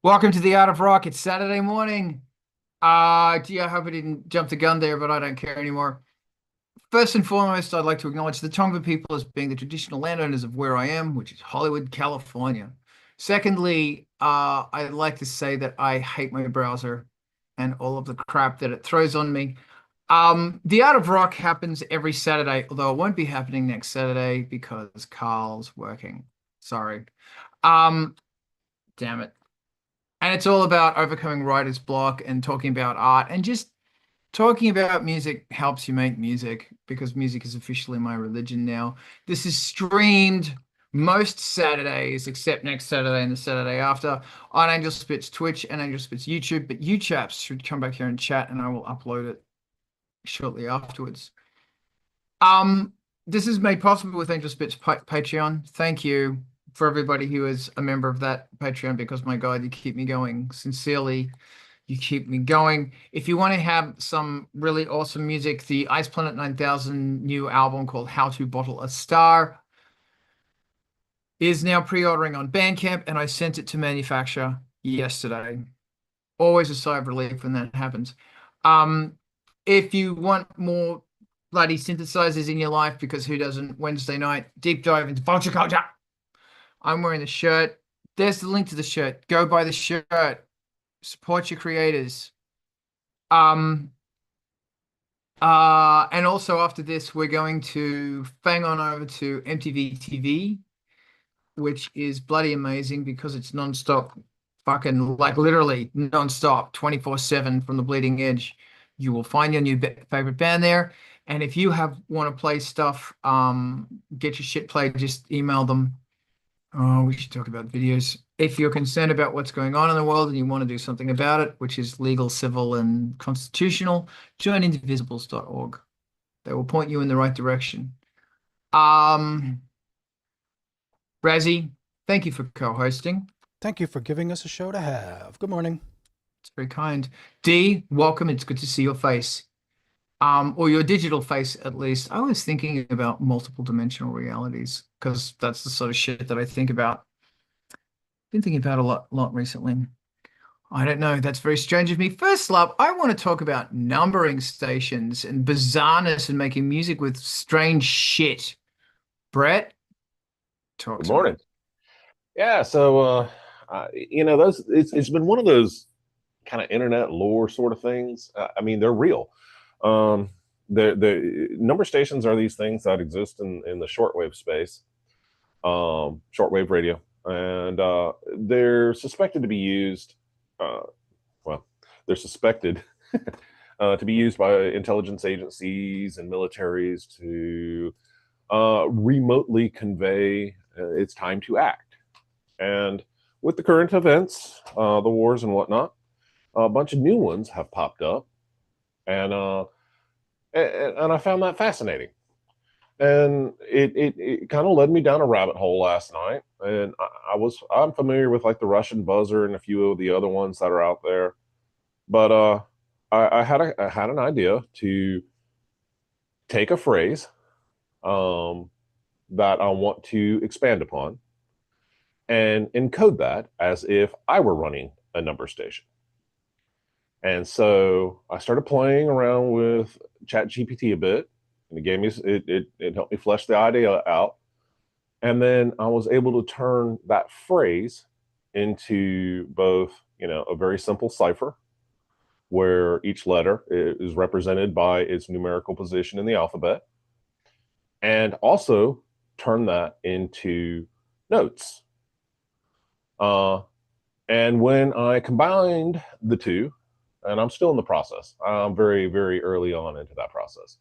Welcome to the Art of Rock. It's Saturday morning. Gee, I hope I didn't jump the gun there, but I don't care anymore. First and foremost, I'd like to acknowledge the Tonga people as being the traditional landowners of where I am, which is Hollywood, California. Secondly, I'd like to say that I hate my browser and all of the crap that it throws on me. The Art of Rock happens every Saturday, although it won't be happening next Saturday because Carl's working. Sorry. Um, Damn it. And it's all about overcoming writer's block and talking about art and just talking about music helps you make music because music is officially my religion now. This is streamed most Saturdays except next Saturday and the Saturday after on Angelspit's Twitch and Angelspit's YouTube, but you chaps should come back here and chat and I will upload it shortly afterwards. Um, this is made possible with Angelspit's Patreon. Thank you for everybody who is a member of that Patreon because my God, you keep me going. Sincerely, you keep me going. If you want to have some really awesome music, the Ice Planet 9000 new album called How to Bottle a Star is now pre-ordering on Bandcamp, and I sent it to manufacture yesterday. Always a sigh of relief when that happens. Um, if you want more bloody synthesizers in your life, because who doesn't, Wednesday night, deep dive into Vulture Culture. I'm wearing the shirt. There's the link to the shirt. Go buy the shirt. Support your creators. And also after this, we're going to fang on over to MTV TV, which is bloody amazing because it's nonstop, fucking like literally nonstop, 24/7 from the bleeding edge. You will find your new favorite band there. And if you want to play stuff, get your shit played, just email them. Oh, we should talk about videos. If you're concerned about what's going on in the world and you want to do something about it, which is legal, civil, and constitutional, join indivisibles.org. They will point you in the right direction. Um, Razi, thank you for co-hosting. Thank you for giving us a show to have. Good morning. It's very kind. D, welcome. It's good to see your face. Or your digital face, at least. I was thinking about multiple dimensional realities because that's the sort of shit that I think about. Been thinking about a lot recently. I don't know. That's very strange of me. First up, I want to talk about numbering stations and bizarreness and making music with strange shit. Brett, talk Good to me. morning. Yeah, so those it's been one of those kind of internet lore sort of things. I mean, they're real. The number stations are these things that exist in the shortwave space, shortwave radio, and they're suspected to be used. They're suspected to be used by intelligence agencies and militaries to remotely convey it's time to act. And with the current events, the wars and whatnot, a bunch of new ones have popped up, and I found that fascinating. And it kind of led me down a rabbit hole last night. And I'm familiar with like the Russian buzzer and a few of the other ones that are out there, but I had an idea to take a phrase that I want to expand upon and encode that as if I were running a number station. And so I started playing around with ChatGPT a bit, and it gave me it helped me flesh the idea out. And then I was able to turn that phrase into both, a very simple cipher where each letter is represented by its numerical position in the alphabet, and also turn that into notes. And when I combined the two, and I'm still in the process, I'm very, very early on into that process.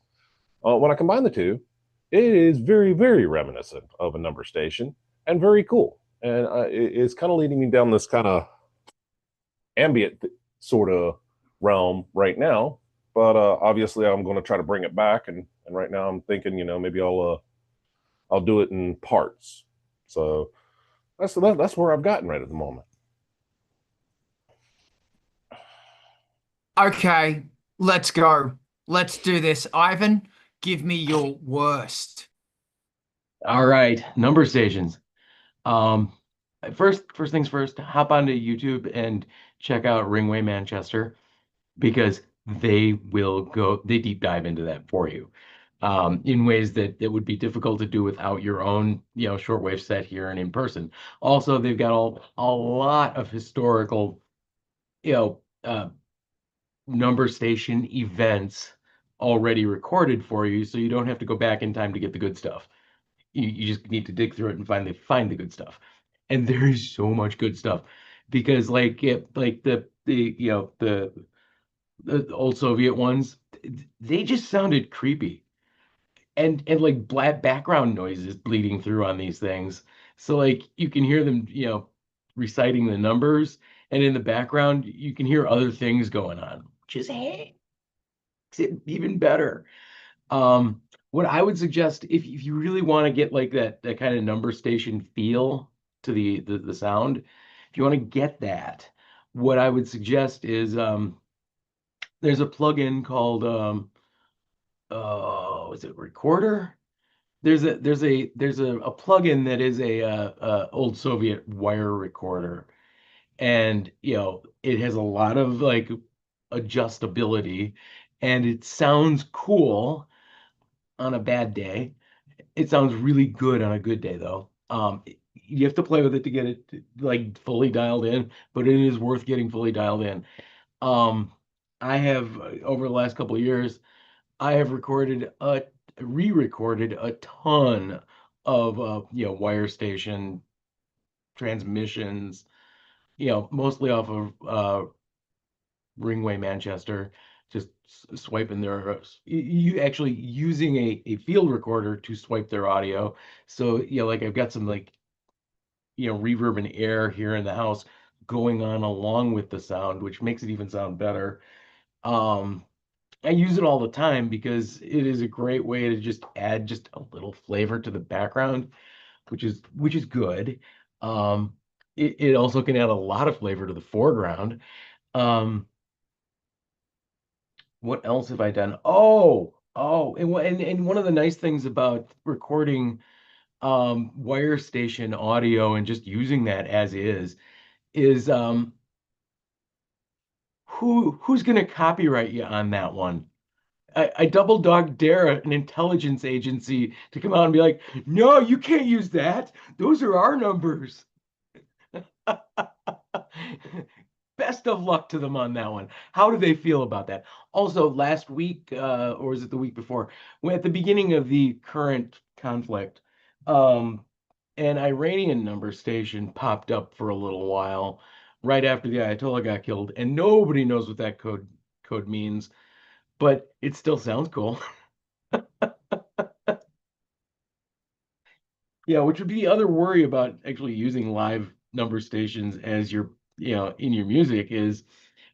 When I combine the two, it is very, very reminiscent of a number station and very cool. And it's kind of leading me down this kind of ambient sort of realm right now. But obviously, I'm going to try to bring it back. And right now, I'm thinking, maybe I'll do it in parts. So that's where I've gotten right at the moment. Okay, let's go. Let's do this. Ivan, give me your worst. All right, number stations. Um, first things first, hop onto YouTube and check out Ringway Manchester because they deep dive into that for you. In ways that would be difficult to do without your own, shortwave set here and in person. Also, they've got a lot of historical, you know, uh, number station events already recorded for you, so you don't have to go back in time to get the good stuff. You just need to dig through it and find the good stuff. And there is so much good stuff because like the old Soviet ones, they just sounded creepy and like black background noises bleeding through on these things. So like you can hear them, reciting the numbers, and in the background you can hear other things going on, which is hey, makes it even better. What I would suggest if you really want to get like that kind of number station feel to the sound, if you want to get that, what I would suggest is there's a plugin called oh, is it Recorder? There's a plugin that is a old Soviet wire recorder, and it has a lot of like adjustability, and it sounds cool on a bad day. It sounds really good on a good day, though. You have to play with it to get it like fully dialed in, but it is worth getting fully dialed in. Um, I have over the last couple of years, I have re-recorded a ton of wire station transmissions, mostly off of Ringway Manchester, just swiping their you actually using a field recorder to swipe their audio. So like I've got some like reverb and air here in the house going on along with the sound, which makes it even sound better. Um, I use it all the time because it is a great way to just add just a little flavor to the background, which is good. Um, it also can add a lot of flavor to the foreground. Um, what else have I done? Oh, and one of the nice things about recording wire station audio and just using that as is who's gonna copyright you on that one? I double dog dare an intelligence agency to come out and be like, no, you can't use that. Those are our numbers. Best of luck to them on that one. How do they feel about that? Also, last week, or is it the week before, when at the beginning of the current conflict, um, an Iranian number station popped up for a little while right after the Ayatollah got killed, and nobody knows what that code means, but it still sounds cool. Yeah, which would be the other worry about actually using live number stations as your, in your music is,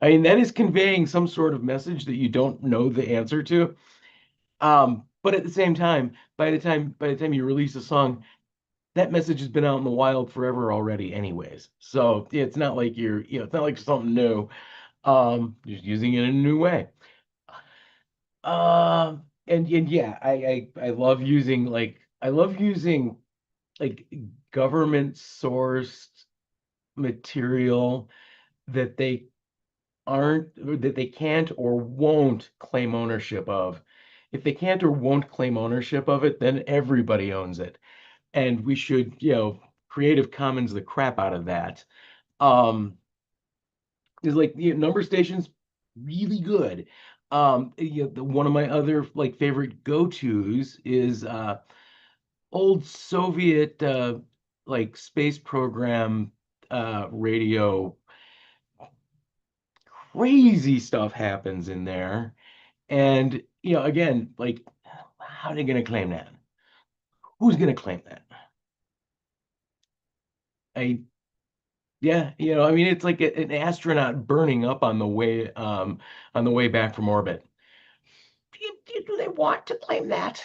I mean, that is conveying some sort of message that you don't know the answer to. But at the same time, by the time you release a song, that message has been out in the wild forever already, anyways. So yeah, it's not like it's not like something new. Just using it in a new way. And yeah, I love using like government sourced material that they aren't or that they can't or won't claim ownership of. If they can't or won't claim ownership of it, then everybody owns it. And we should, Creative Commons the crap out of that. Is like number stations really good. One of my other like favorite go-tos is old Soviet like space program radio. Crazy stuff happens in there. And again, like how are they gonna claim that? Who's gonna claim that? I Yeah, I mean it's like an astronaut burning up on the way back from orbit. Do they want to claim that?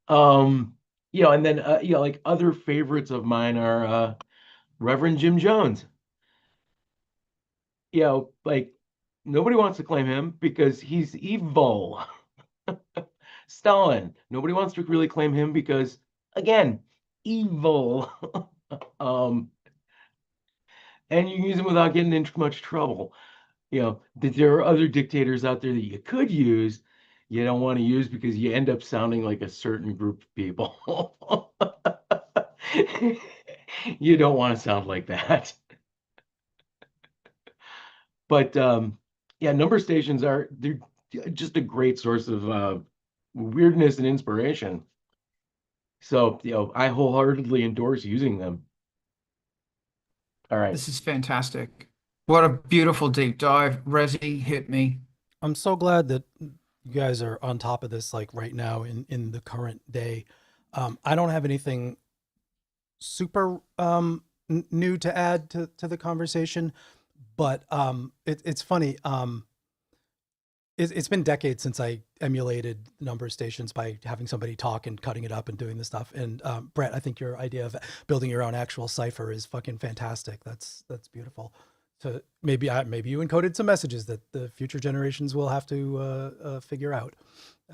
Um, and then like other favorites of mine are Reverend Jim Jones. Like nobody wants to claim him because he's evil. Stalin. Nobody wants to really claim him because, again, evil. um, and you can use him without getting into much trouble. That there are other dictators out there that you could use, you don't want to use because you end up sounding like a certain group of people. You don't want to sound like that. But yeah, number stations they're just a great source of weirdness and inspiration. So, I wholeheartedly endorse using them. All right. This is fantastic. What a beautiful deep dive. Resi, hit me. I'm so glad that you guys are on top of this, like right now in the current day. I don't have anything super new to add to the conversation, but it's funny. It's been decades since I emulated number stations by having somebody talk and cutting it up and doing this stuff. And Brett, I think your idea of building your own actual cipher is fucking fantastic. That's beautiful. So maybe you encoded some messages that the future generations will have to figure out.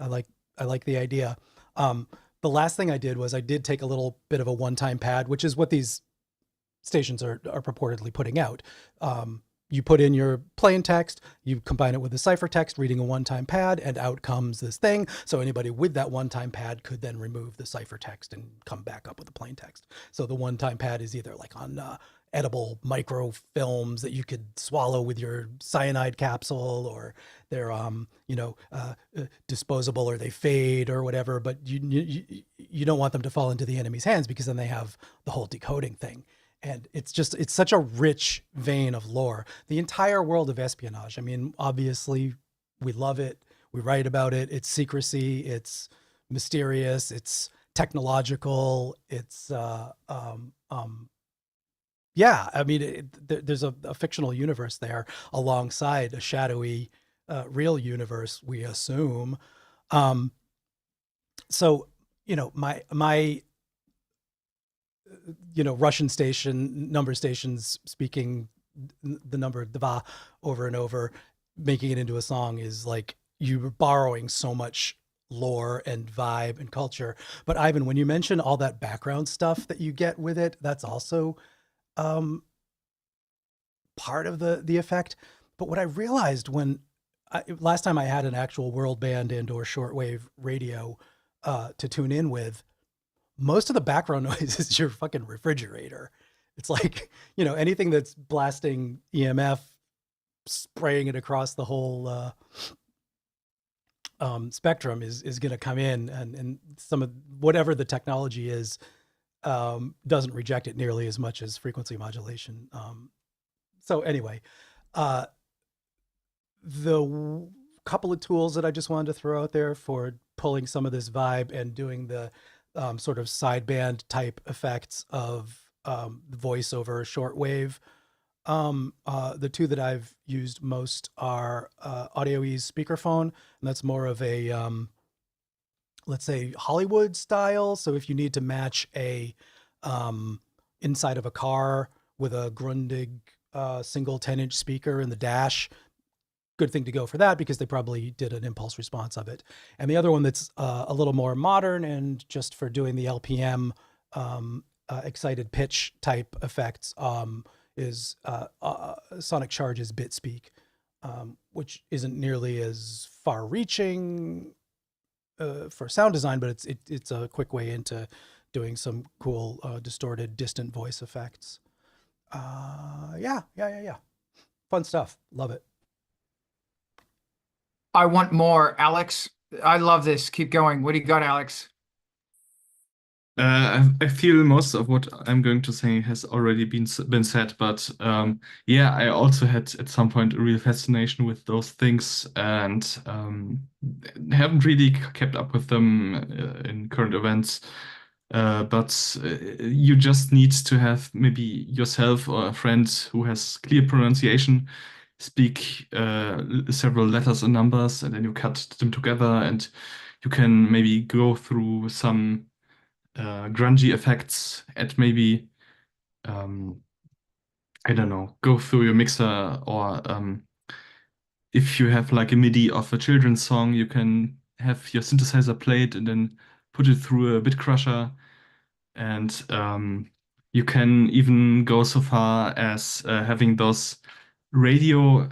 I like the idea. The last thing I did was I did take a little bit of a one-time pad, which is what these stations are purportedly putting out. You put in your plain text, you combine it with the ciphertext, reading a one-time pad, and out comes this thing. So anybody with that one-time pad could then remove the ciphertext and come back up with the plain text. So the one-time pad is either like on edible microfilms that you could swallow with your cyanide capsule, or they're disposable, or they fade or whatever. But you don't want them to fall into the enemy's hands, because then they have the whole decoding thing. And it's such a rich vein of lore. The entire world of espionage. I mean, obviously, we love it. We write about it. It's secrecy. It's mysterious. It's technological. It's yeah. I mean, there's a fictional universe there alongside a shadowy, real universe, we assume. So my Russian number stations speaking the number dva over and over, making it into a song is like you're borrowing so much lore and vibe and culture. But Ivan, when you mention all that background stuff that you get with it, that's also part of the effect. But what I realized last time I had an actual world band and or shortwave radio to tune in with, most of the background noise is your fucking refrigerator. It's like, anything that's blasting EMF, spraying it across the whole spectrum is going to come in, and some of whatever the technology is doesn't reject it nearly as much as frequency modulation. So anyway, the couple of tools that I just wanted to throw out there for pulling some of this vibe and doing the sort of sideband type effects of voice over shortwave. The two that I've used most are AudioEase speakerphone, and that's more of a, let's say, Hollywood style. So if you need to match a inside of a car with a Grundig single 10-inch speaker in the dash, good thing to go for that, because they probably did an impulse response of it. And the other one that's a little more modern and just for doing the LPM excited pitch type effects is Sonic Charge's BitSpeak, which isn't nearly as far reaching for sound design, but it's a quick way into doing some cool distorted distant voice effects. Yeah. Fun stuff. Love it. I want more, Alex. I love this. Keep going. What do you got, Alex? I feel most of what I'm going to say has already been said, but yeah, I also had at some point a real fascination with those things, and haven't really kept up with them in current events. But you just need to have maybe yourself or a friend who has clear pronunciation speak several letters and numbers, and then you cut them together, and you can maybe go through some grungy effects at maybe I don't know, go through your mixer, or if you have like a MIDI of a children's song, you can have your synthesizer played and then put it through a bit crusher. And you can even go so far as having those radio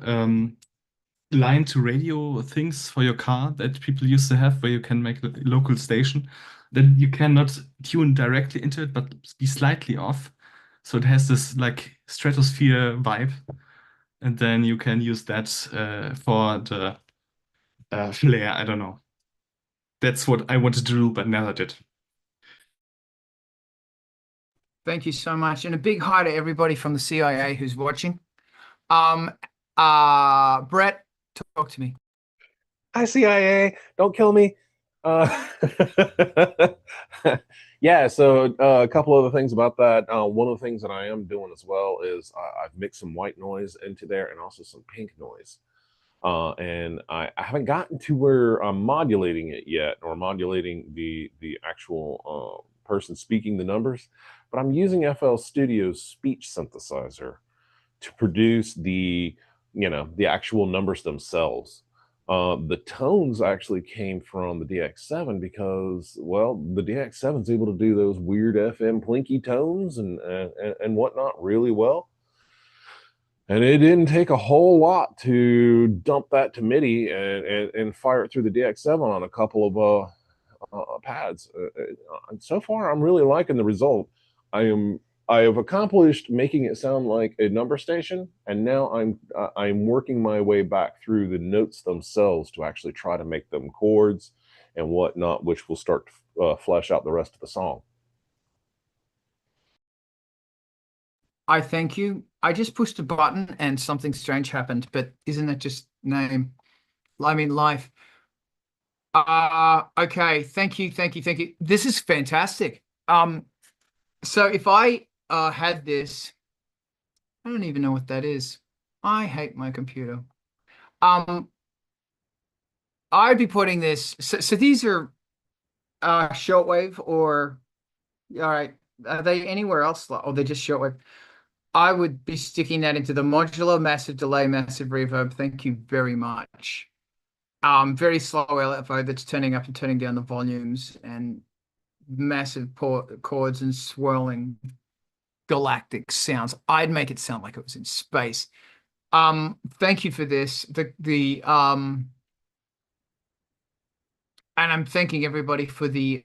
line to radio things for your car that people used to have, where you can make a local station. Then you cannot tune directly into it, but be slightly off. So it has this like stratosphere vibe. And then you can use that for the flair. I don't know. That's what I wanted to do, but never did. Thank you so much. And a big hi to everybody from the CIA who's watching. Brett, talk to me. Hi, CIA, don't kill me. Yeah, so a couple other things about that. One of the things that I am doing as well is I've mixed some white noise into there and also some pink noise. And I haven't gotten to where I'm modulating it yet, or modulating the actual person speaking the numbers, but I'm using FL Studio's speech synthesizer to produce the actual numbers themselves. The tones actually came from the DX7 because, well, the DX7 is able to do those weird FM plinky tones and whatnot really well. And it didn't take a whole lot to dump that to MIDI and fire it through the DX7 on a couple of pads. And so far, I'm really liking the result. I have accomplished making it sound like a number station, and now I'm working my way back through the notes themselves to actually try to make them chords and whatnot, which will start to flesh out the rest of the song. I thank you. I just pushed a button and something strange happened, but isn't it just name? I mean, life. Okay. Thank you. This is fantastic. So if I had this, I don't even know what that is. I hate my computer. I'd be putting this. So these are shortwave, or all right. Are they anywhere else? Oh, they're just shortwave. I would be sticking that into the modular, massive delay, massive reverb. Thank you very much. Very slow LFO that's turning up and turning down the volumes, and massive chords and swirling galactic sounds. I'd make it sound like it was in space. Thank you for this. And I'm thanking everybody for the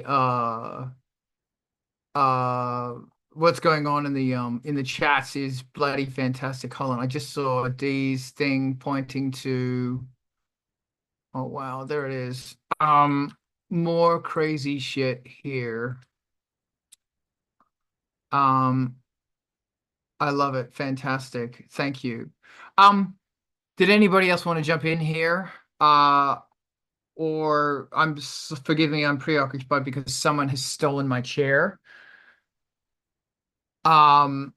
what's going on in the chats is bloody fantastic. Hold on, I just saw D's thing pointing to, oh wow, there it is. More crazy shit here. I love it. Fantastic. Thank you. Did anybody else want to jump in here? Or forgive me, I'm preoccupied because someone has stolen my chair. That's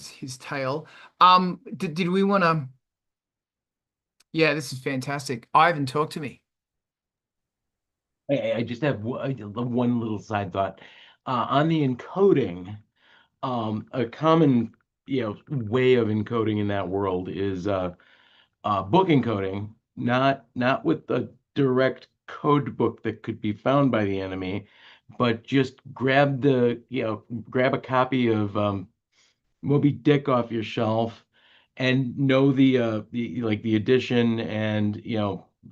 his tail. Did we want to? Yeah, this is fantastic. Ivan, talk to me. I just have one little side thought. On the encoding, a common way of encoding in that world is book encoding, not with a direct code book that could be found by the enemy, but just grab a copy of Moby Dick off your shelf and know the edition and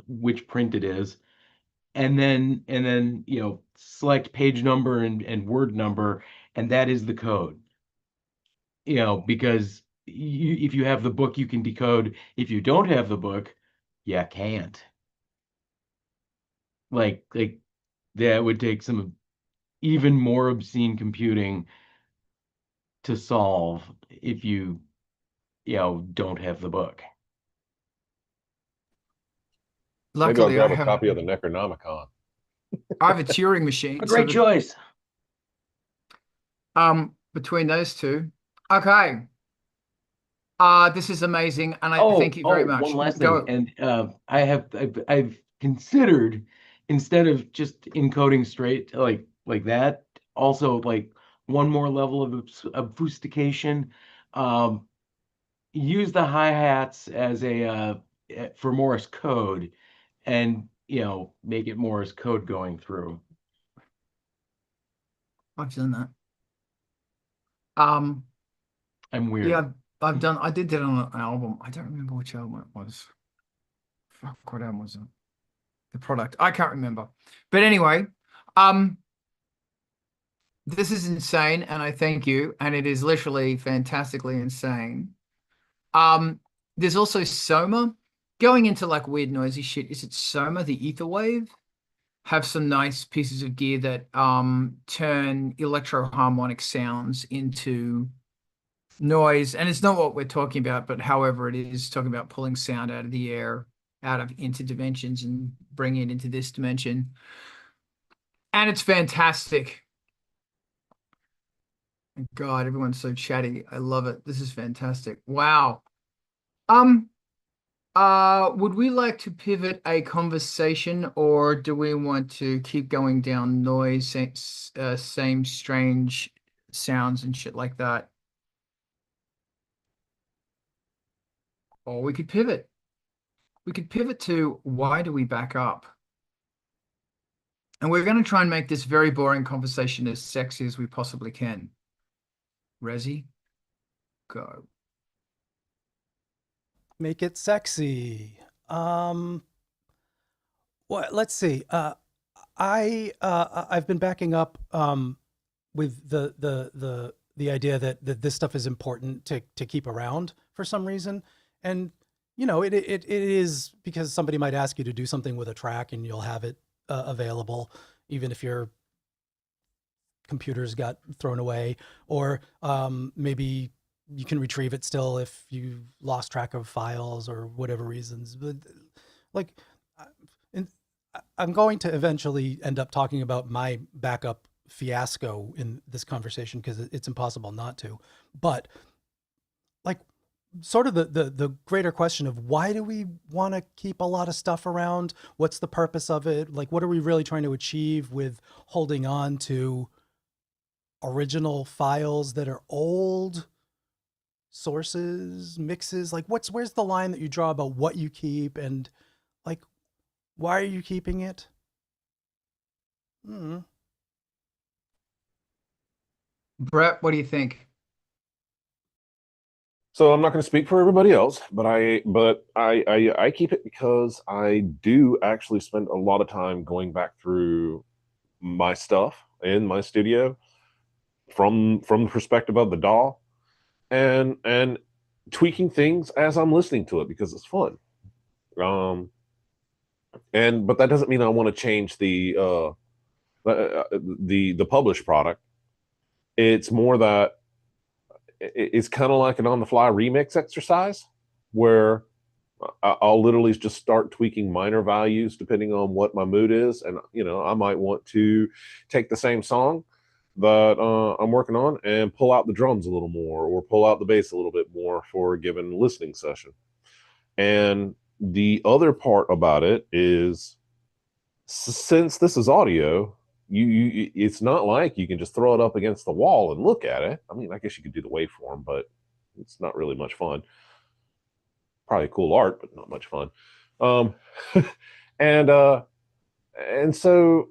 which print it is, and then select page number and word number, and that is the code. Because if you have the book, you can decode. If you don't have the book, you can't. Like that would take some even more obscene computing to solve if you don't have the book. Maybe I'll Luckily, grab a copy of the Necronomicon. I have a Turing machine. A great choice. Between those two. Okay. This is amazing, and I thank you very much. One last Go. thing, and I've considered, instead of just encoding straight like that, also like one more level of obfuscation. Use the hi-hats as a for Morse code, and make it more as code going through. I've done that. Um, I'm weird. yeah, I did that on an album. I don't remember which album it was. Fuck, what album was it? The product. I can't remember. But anyway, this is insane, and I thank you, and it is literally fantastically insane. There's also Soma. Going into like weird noisy shit, is it Soma, the ether wave? Have some nice pieces of gear that turn electro-harmonic sounds into noise. And it's not what we're talking about, but however it is talking about pulling sound out of the air, out of into dimensions and bringing it into this dimension. And it's fantastic. God, everyone's so chatty. I love it. This is fantastic. Wow. Would we like to pivot a conversation, or do we want to keep going down noise, same strange sounds and shit like that? Or we could pivot. We could pivot to why do we back up? And we're going to try and make this very boring conversation as sexy as we possibly can. Rezi, go. Make it sexy. Well, let's see. I've been backing up with the idea that this stuff is important to keep around for some reason. And it is because somebody might ask you to do something with a track and you'll have it available, even if your computers got thrown away, or maybe you can retrieve it still if you lost track of files or whatever reasons. But like, I'm going to eventually end up talking about my backup fiasco in this conversation because it's impossible not to. But like, sort of the greater question of why do we want to keep a lot of stuff around? What's the purpose of it? Like, what are we really trying to achieve with holding on to original files that are old, sources, mixes? Like, where's the line that you draw about what you keep, and like, why are you keeping it? Brett, what do you think? So I'm not going to speak for everybody else, but I keep it because I do actually spend a lot of time going back through my stuff in my studio from the perspective of the DAW and tweaking things as I'm listening to it because it's fun. But that doesn't mean I want to change the published product. It's more that it's kind of like an on the fly remix exercise where I'll literally just start tweaking minor values depending on what my mood is. And, I might want to take the same song that I'm working on and pull out the drums a little more or pull out the bass a little bit more for a given listening session. And the other part about it is, since this is audio, you it's not like you can just throw it up against the wall and look at it. I mean, I guess you could do the waveform, but it's not really much fun. Probably cool art, but not much fun. And so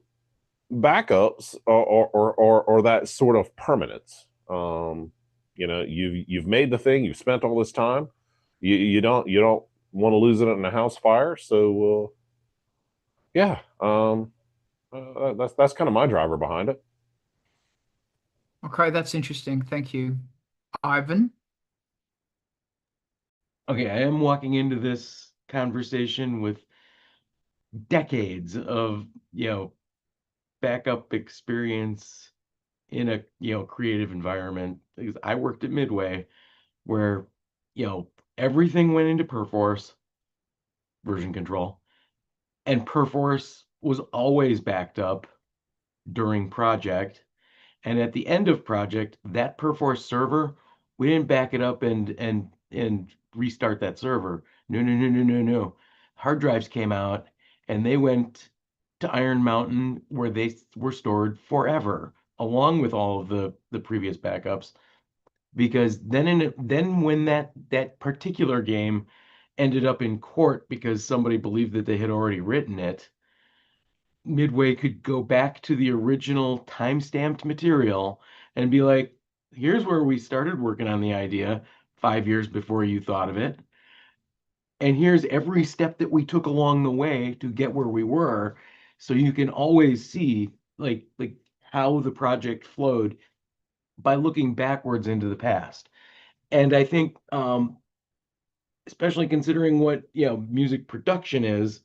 backups or that sort of permanence. You've made the thing, you've spent all this time. You don't want to lose it in a house fire. So yeah. That's kind of my driver behind it. Okay, that's interesting. Thank you. Ivan? Okay, I am walking into this conversation with decades of, backup experience in a, creative environment. Because I worked at Midway where, everything went into Perforce version control, and Perforce was always backed up during project. And at the end of project, that Perforce server, we didn't back it up and restart that server. No. Hard drives came out and they went to Iron Mountain where they were stored forever, along with all of the previous backups. Because then when that particular game ended up in court because somebody believed that they had already written it, Midway could go back to the original time-stamped material and be like, here's where we started working on the idea 5 years before you thought of it. And here's every step that we took along the way to get where we were. So you can always see like how the project flowed by looking backwards into the past. And I think especially considering what music production is,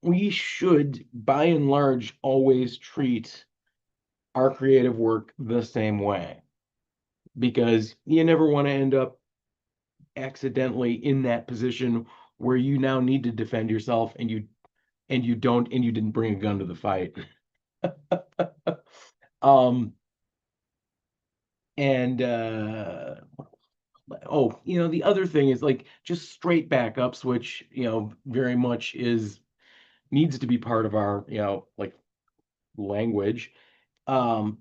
we should by and large always treat our creative work the same way, because you never want to end up accidentally in that position where you now need to defend yourself and you didn't bring a gun to the fight. um and the other thing is like just straight backups, which very much needs to be part of our like language. um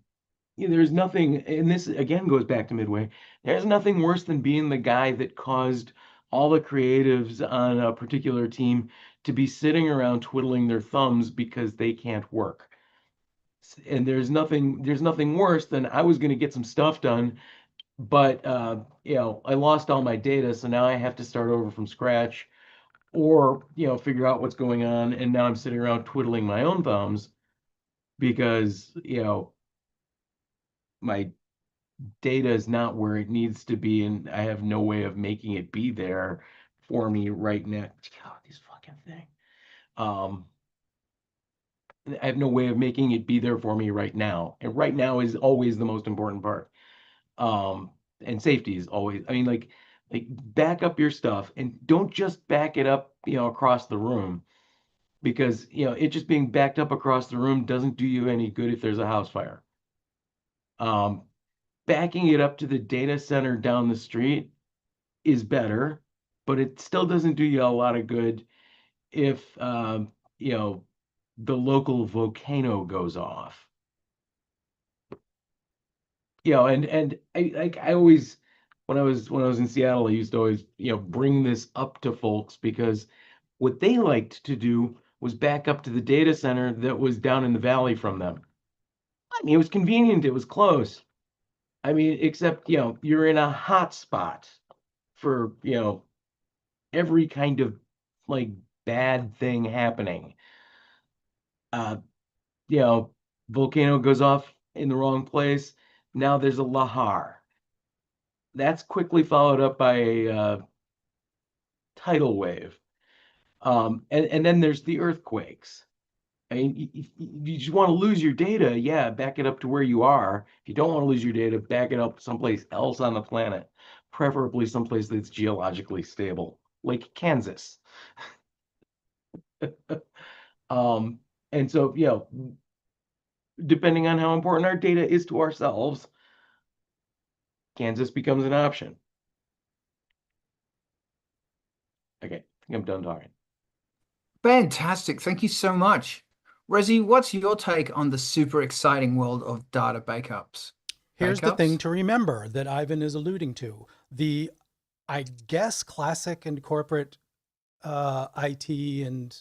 there's nothing, and this again goes back to Midway, there's nothing worse than being the guy that caused all the creatives on a particular team to be sitting around twiddling their thumbs because they can't work. And there's nothing worse than I was going to get some stuff done, but I lost all my data, so now I have to start over from scratch, or figure out what's going on, and now I'm sitting around twiddling my own thumbs because my data is not where it needs to be, and I have no way of making it be there for me right now. God, this fucking thing. I have no way of making it be there for me right now, and right now is always the most important part. And safety is always. I mean, like back up your stuff, and don't just back it up, across the room, because it just being backed up across the room doesn't do you any good if there's a house fire. Backing it up to the data center down the street is better, but it still doesn't do you a lot of good if the local volcano goes off. And I always, when I was in Seattle, I used to always bring this up to folks, because what they liked to do was back up to the data center that was down in the valley from them. I mean, it was convenient, it was close. I mean, except you're in a hot spot for every kind of like bad thing happening. Uh, Volcano goes off in the wrong place. Now there's a lahar. That's quickly followed up by a tidal wave. And then there's the earthquakes. I mean, you just want to lose your data, yeah, back it up to where you are. If you don't want to lose your data, back it up someplace else on the planet, preferably someplace that's geologically stable, like Kansas. And so, depending on how important our data is to ourselves, Kansas becomes an option. Okay, I think I'm done talking. Fantastic. Thank you so much. Razi, what's your take on the super exciting world of data backups? Here's the thing Backups? to remember that Ivan is alluding to. The, I guess, classic and corporate IT and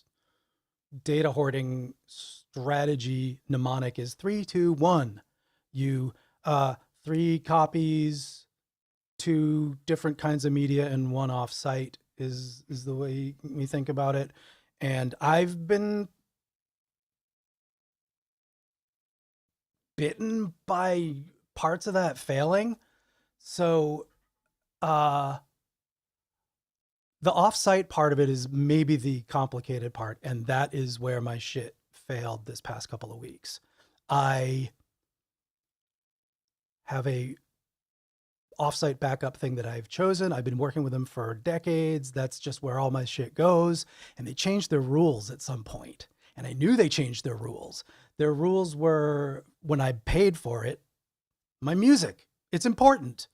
data hoarding strategy mnemonic is 3, 2, 1. You 3 copies, 2 different kinds of media, and 1 off-site is the way we think about it. And I've been bitten by parts of that failing. So the off-site part of it is maybe the complicated part, and that is where my shit failed this past couple of weeks. I have a off-site backup thing that I've chosen. I've been working with them for decades. That's just where all my shit goes. And they changed their rules at some point. And I knew they changed their rules. Their rules were, when I paid for it, my music, it's important.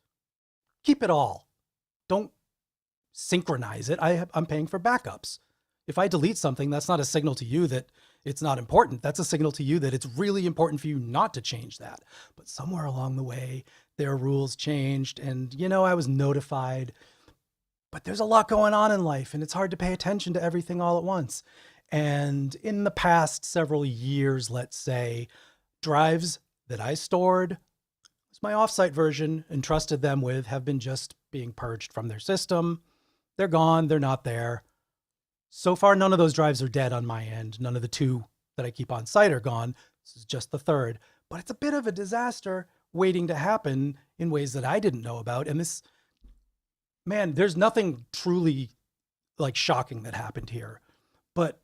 Keep it all. Don't synchronize it. I'm paying for backups. If I delete something, that's not a signal to you that it's not important. That's a signal to you that it's really important for you not to change that. But somewhere along the way, their rules changed, and I was notified. But there's a lot going on in life, and it's hard to pay attention to everything all at once. And in the past several years, let's say, drives that I stored as my offsite version and trusted them with have been just being purged from their system. They're gone. They're not there. So far, none of those drives are dead on my end. None of the 2 that I keep on site are gone. This is just the 3rd. But it's a bit of a disaster waiting to happen in ways that I didn't know about. And this, man, there's nothing truly like shocking that happened here. But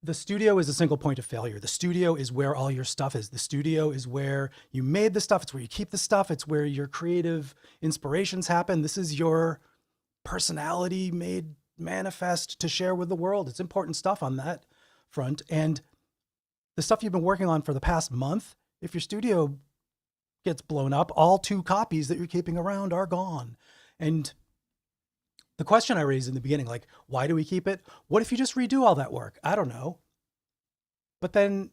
the studio is a single point of failure. The studio is where all your stuff is. The studio is where you made the stuff. It's where you keep the stuff. It's where your creative inspirations happen. This is your personality made manifest to share with the world. It's important stuff on that front. And the stuff you've been working on for the past month, if your studio gets blown up, all 2 copies that you're keeping around are gone. And the question I raised in the beginning, like, why do we keep it? What if you just redo all that work? I don't know. But then,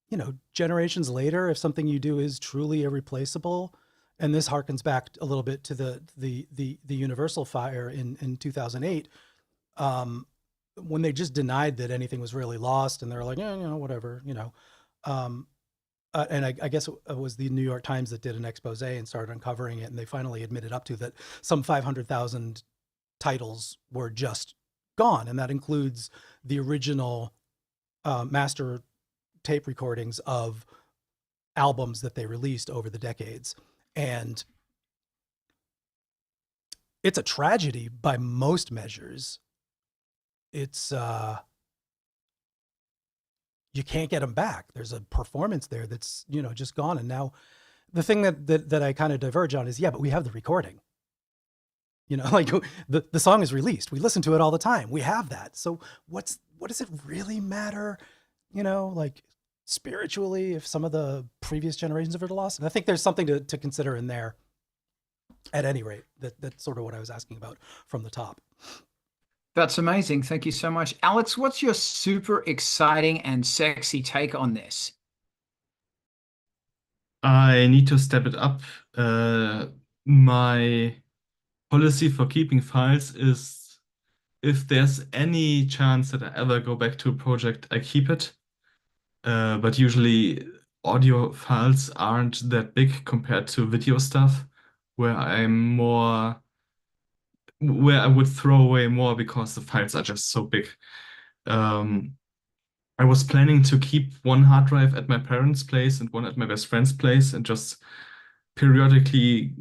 you know, generations later, if something you do is truly irreplaceable, and this harkens back a little bit to the Universal fire in 2008, when they just denied that anything was really lost, and they're like, yeah, you know, whatever, you know. And I guess it was the New York Times that did an expose and started uncovering it, and they finally admitted up to that some 500,000 titles were just gone, and that includes the original master tape recordings of albums that they released over the decades. And it's a tragedy by most measures. It's you can't get them back. There's a performance there that's, you know, just gone. And now the thing that I kind of diverge on is, yeah, but we have the recording. You know, like the song is released. We listen to it all the time. We have that. So what does it really matter? You know, like spiritually, if some of the previous generations of it are lost? And I think there's something to consider in there. At any rate, that's sort of what I was asking about from the top. That's amazing. Thank you so much. Alex, what's your super exciting and sexy take on this? I need to step it up. My policy for keeping files is if there's any chance that I ever go back to a project, I keep it. But usually audio files aren't that big compared to video stuff, where I would throw away more because the files are just so big. I was planning to keep one hard drive at my parents' place and one at my best friend's place, and just periodically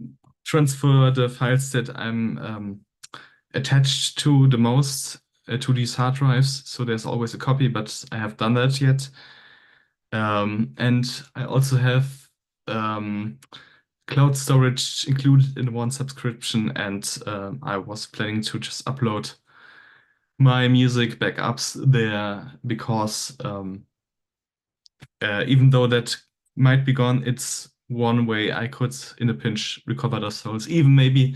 transfer the files that I'm attached to the most to these hard drives. So there's always a copy, but I have done that yet. And I also have cloud storage included in one subscription, and I was planning to just upload my music backups there because even though that might be gone, it's one way I could, in a pinch, recover those souls. Even maybe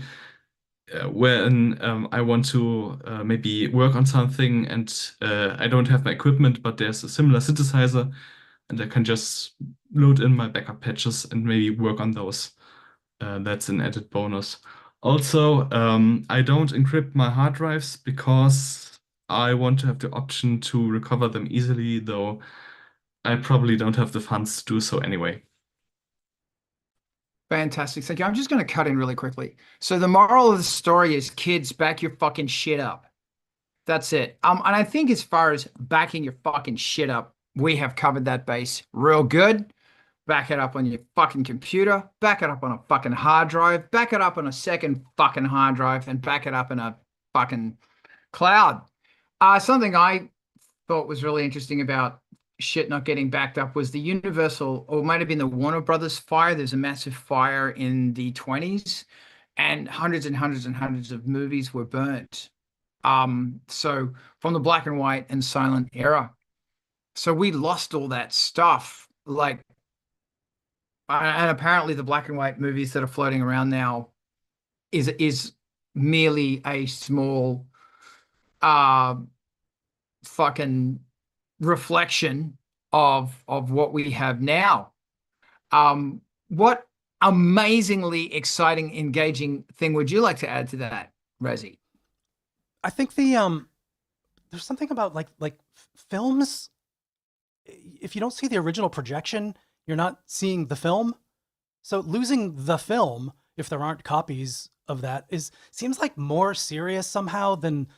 when I want to maybe work on something and I don't have my equipment, but there's a similar synthesizer, and I can just load in my backup patches and maybe work on those. That's an added bonus. Also, I don't encrypt my hard drives because I want to have the option to recover them easily, though I probably don't have the funds to do so anyway. Fantastic. Thank you. I'm just going to cut in really quickly. So the moral of the story is, kids, back your fucking shit up. That's it. And I think as far as backing your fucking shit up, we have covered that base real good. Back it up on your fucking computer, back it up on a fucking hard drive, back it up on a second fucking hard drive, and back it up in a fucking cloud. Something I thought was really interesting about shit not getting backed up was the Universal, or it might have been the Warner Brothers fire. There's a massive fire in the 20s, and hundreds and hundreds and hundreds of movies were burnt. So from the black and white and silent era. So we lost all that stuff. Like, and apparently the black and white movies that are floating around now is merely a small fucking reflection of what we have now. What amazingly exciting, engaging thing would you like to add to that, Razi? I think there's something about like films. If you don't see the original projection, you're not seeing the film. So losing the film, if there aren't copies of that, seems like more serious somehow than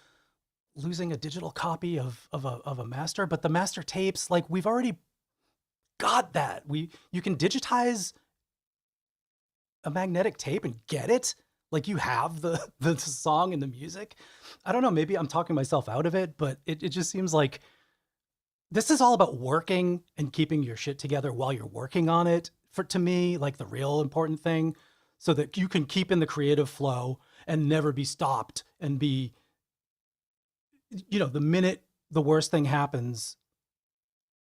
losing a digital copy of a master. But the master tapes, like, we've already got that. You can digitize a magnetic tape and get it. Like, you have the song and the music. I don't know, maybe I'm talking myself out of it, but it just seems like this is all about working and keeping your shit together while you're working on it. To me, like, the real important thing, so that you can keep in the creative flow and never be stopped and be, the minute the worst thing happens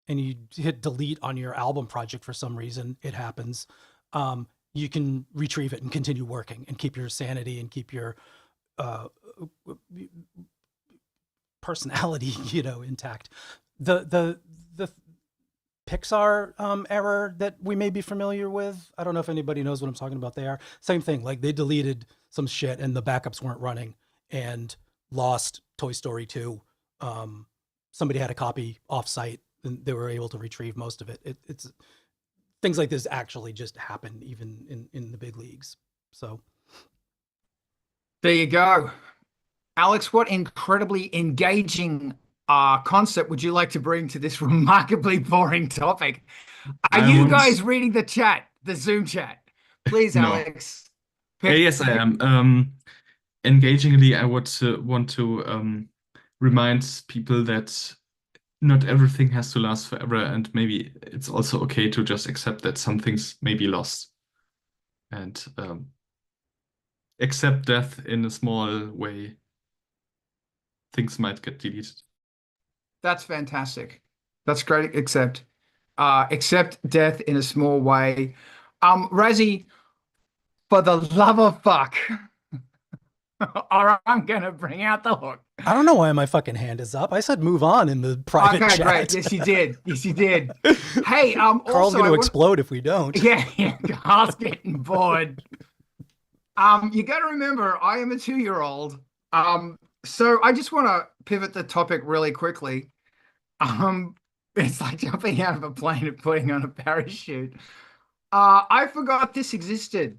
and you hit delete on your album project for some reason, it happens. You can retrieve it and continue working and keep your sanity and keep your personality, intact. The Pixar error that we may be familiar with, I don't know if anybody knows what I'm talking about there. Same thing, like, they deleted some shit and the backups weren't running and lost Toy Story 2. Somebody had a copy off-site and they were able to retrieve most of it. It's things like this actually just happen even in the big leagues. So there you go. Alex, what incredibly engaging concept would you like to bring to this remarkably boring topic? Are I you want- guys reading the chat, the Zoom chat? Please, No. Alex. Yes, I am. Engagingly, I would want to remind people that not everything has to last forever, and maybe it's also okay to just accept that some things may be lost, and accept death in a small way. Things might get deleted. That's fantastic. That's great. Accept death in a small way. Razi, for the love of fuck, or I'm gonna bring out the hook. I don't know why my fucking hand is up. I said move on in the private Okay, chat. great. Yes, you did. Yes, you did. Hey, Carl's also, going to explode if we don't. Yeah, Carl's getting bored. You got to remember, I am a 2-year-old. So I just want to pivot the topic really quickly. It's like jumping out of a plane and putting on a parachute. I forgot this existed.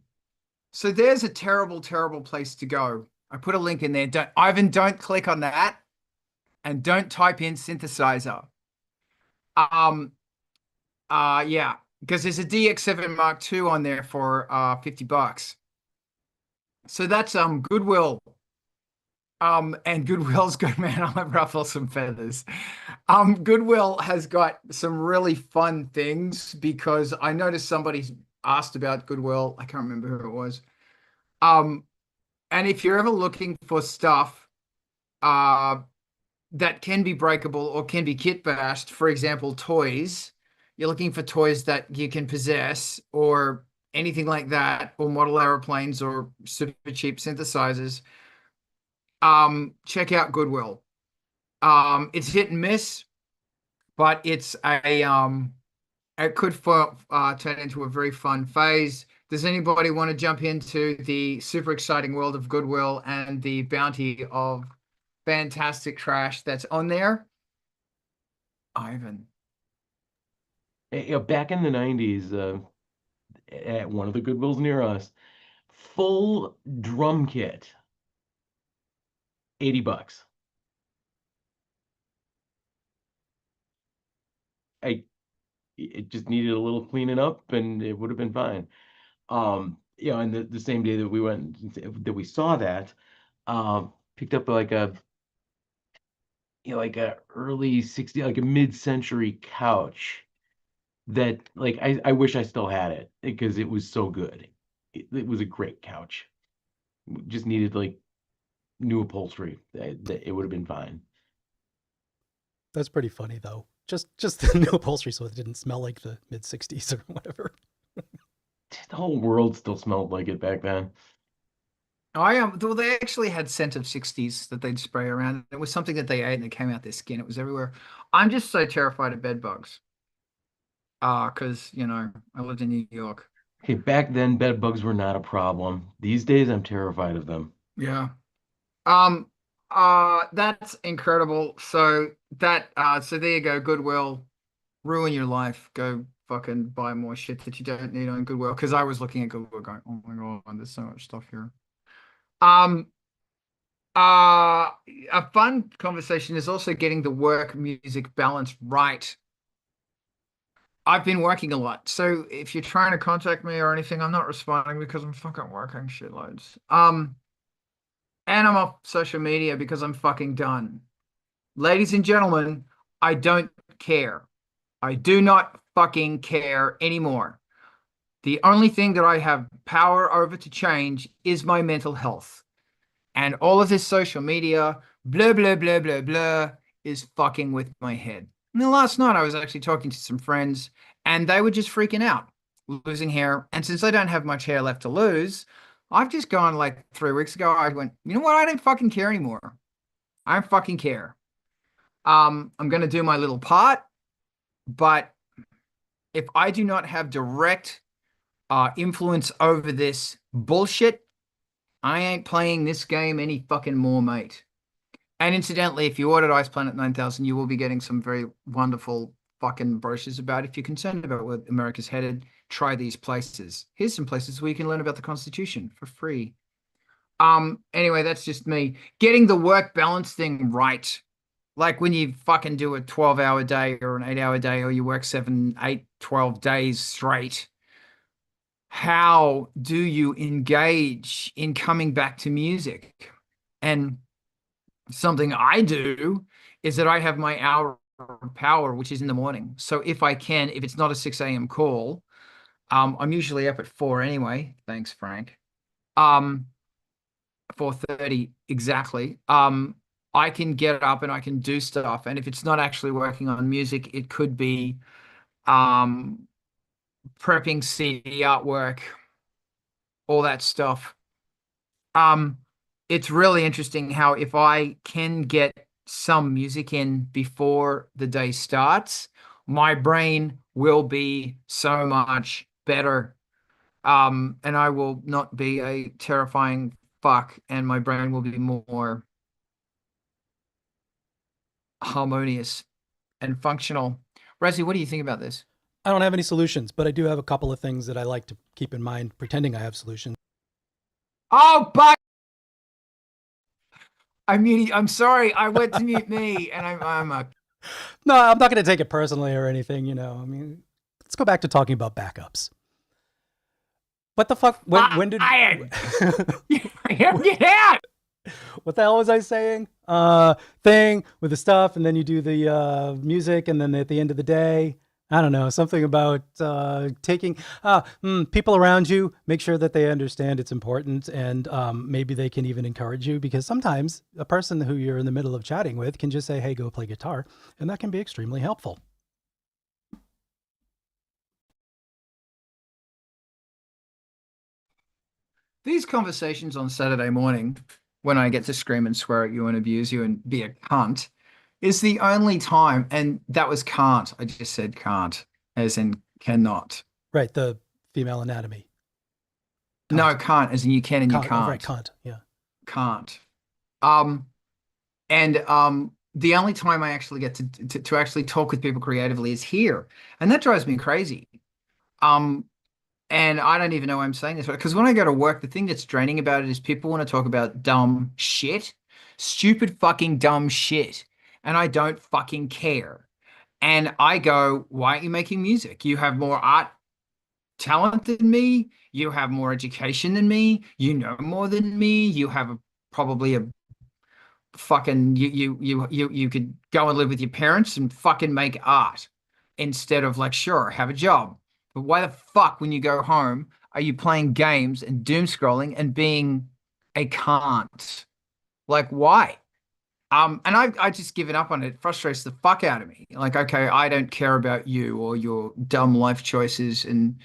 So there's a terrible, terrible place to go. I put a link in there. Don't click on that, and don't type in synthesizer. Yeah, because there's a DX7 Mark II on there for $50. So that's Goodwill. And Goodwill's good, man. I'll ruffle some feathers. Goodwill has got some really fun things, because I noticed somebody's asked about Goodwill. I can't remember who it was. And if you're ever looking for stuff that can be breakable or can be kit bashed, for example, toys, you're looking for toys that you can possess or anything like that, or model aeroplanes or super cheap synthesizers, check out Goodwill. It's hit and miss, but it could turn into a very fun phase. Does anybody want to jump into the super exciting world of Goodwill and the bounty of fantastic trash that's on there? Ivan. Back in the 90s, at one of the Goodwills near us, full drum kit, $80. It just needed a little cleaning up and it would have been fine. And the same day that we saw that, picked up like a early 60s, like a mid-century couch that, like, I wish I still had it because it was so good. It was a great couch. Just needed like new upholstery. It would have been fine. That's pretty funny, though. Just the new upholstery, so it didn't smell like the mid '60s or whatever. The whole world still smelled like it back then. Well, they actually had scent of 60s that they'd spray around. It was something that they ate and it came out their skin. It was everywhere. I'm just so terrified of bed bugs. Because, I lived in New York. Okay, back then bed bugs were not a problem. These days I'm terrified of them. Yeah. That's incredible. So so there you go, Goodwill, ruin your life. Go fucking buy more shit that you don't need on Goodwill. Because I was looking at Goodwill going, oh my God, there's so much stuff here. Um, a fun conversation is also getting the work music balance right. I've been working a lot, so if you're trying to contact me or anything, I'm not responding because I'm fucking working shitloads. And I'm off social media because I'm fucking done. Ladies and gentlemen, I don't care. I do not fucking care anymore. The only thing that I have power over to change is my mental health. And all of this social media, blah, blah, blah, blah, blah, is fucking with my head. And then last night I was actually talking to some friends and they were just freaking out, losing hair. And since I don't have much hair left to lose, I've just gone like 3 weeks ago, I went, you know what? I don't fucking care anymore. I don't fucking care. I'm going to do my little part, but if I do not have direct influence over this bullshit, I ain't playing this game any fucking more, mate. And incidentally, if you ordered Ice Planet 9000, you will be getting some very wonderful fucking brochures about if you're concerned about where America's headed, try these places. Here's some places where you can learn about the Constitution for free. Anyway, that's just me. Getting the work balance thing right. Like when you fucking do a 12-hour day or an 8-hour day, or you work 7, 8, 12 days straight. How do you engage in coming back to music? And something I do is that I have my hour of power, which is in the morning. So if I can, if it's not a 6 a.m. call, I'm usually up at 4 anyway. Thanks, Frank. 4:30 exactly. I can get up and I can do stuff. And if it's not actually working on music, it could be um prepping CD artwork, all that stuff. Um, it's really interesting how if I can get some music in before the day starts, my brain will be so much better. And I will not be a terrifying fuck, and my brain will be more harmonious and functional. Razi, what do you think about this? I don't have any solutions, but I do have a couple of things that I like to keep in mind, pretending I have solutions. Oh, but I'm sorry. I went to mute me, and I'm a. No, I'm not going to take it personally or anything. You know, I mean, let's go back to talking about backups. What the fuck? When did Ian, get out? what the hell was I saying? Thing with the stuff, and then you do the music, and then at the end of the day, I don't know, something about taking people around you, make sure that they understand it's important, and maybe they can even encourage you, because sometimes a person who you're in the middle of chatting with can just say, hey, go play guitar, and that can be extremely helpful. These conversations on Saturday morning, when I get to scream and swear at you and abuse you and be a cunt, is the only time, and that was can't. I just said can't, as in cannot. Right, the female anatomy. No, can't, as in you can and you Oh, can't. right, can't, yeah. Can't. The only time I actually get to actually talk with people creatively is here, and that drives me crazy. And I don't even know why I'm saying this, because when I go to work, the thing that's draining about it is people want to talk about dumb shit, stupid fucking dumb shit, and I don't fucking care. And I go, why aren't you making music? You have more art talent than me. You have more education than me. You know more than me. You have probably a fucking you could go and live with your parents and fucking make art instead of like, sure, have a job. But why the fuck, when you go home, are you playing games and doom scrolling and being a cunt? Like, why? And I just given up on it. It frustrates the fuck out of me. Like, okay, I don't care about you or your dumb life choices. And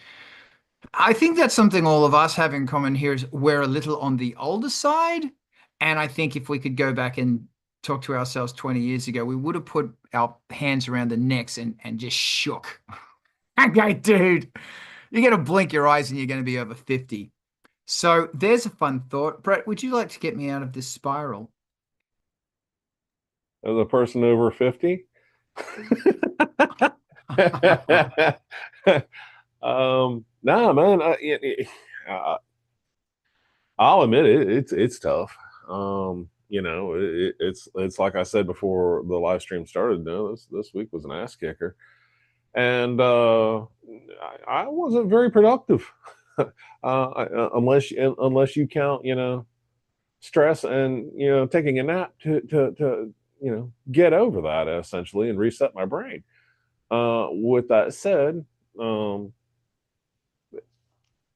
I think that's something all of us have in common here is we're a little on the older side. And I think if we could go back and talk to ourselves 20 years ago, we would have put our hands around the necks and just shook. Okay, dude, you're going to blink your eyes and you're going to be over 50. So there's a fun thought. Brett, would you like to get me out of this spiral? as a person over 50. Nah, man, I'll admit it's tough. It's like I said before the live stream started. No, this week was an ass kicker, and I wasn't very productive, unless you count, stress and taking a nap to get over that essentially and reset my brain. With that said,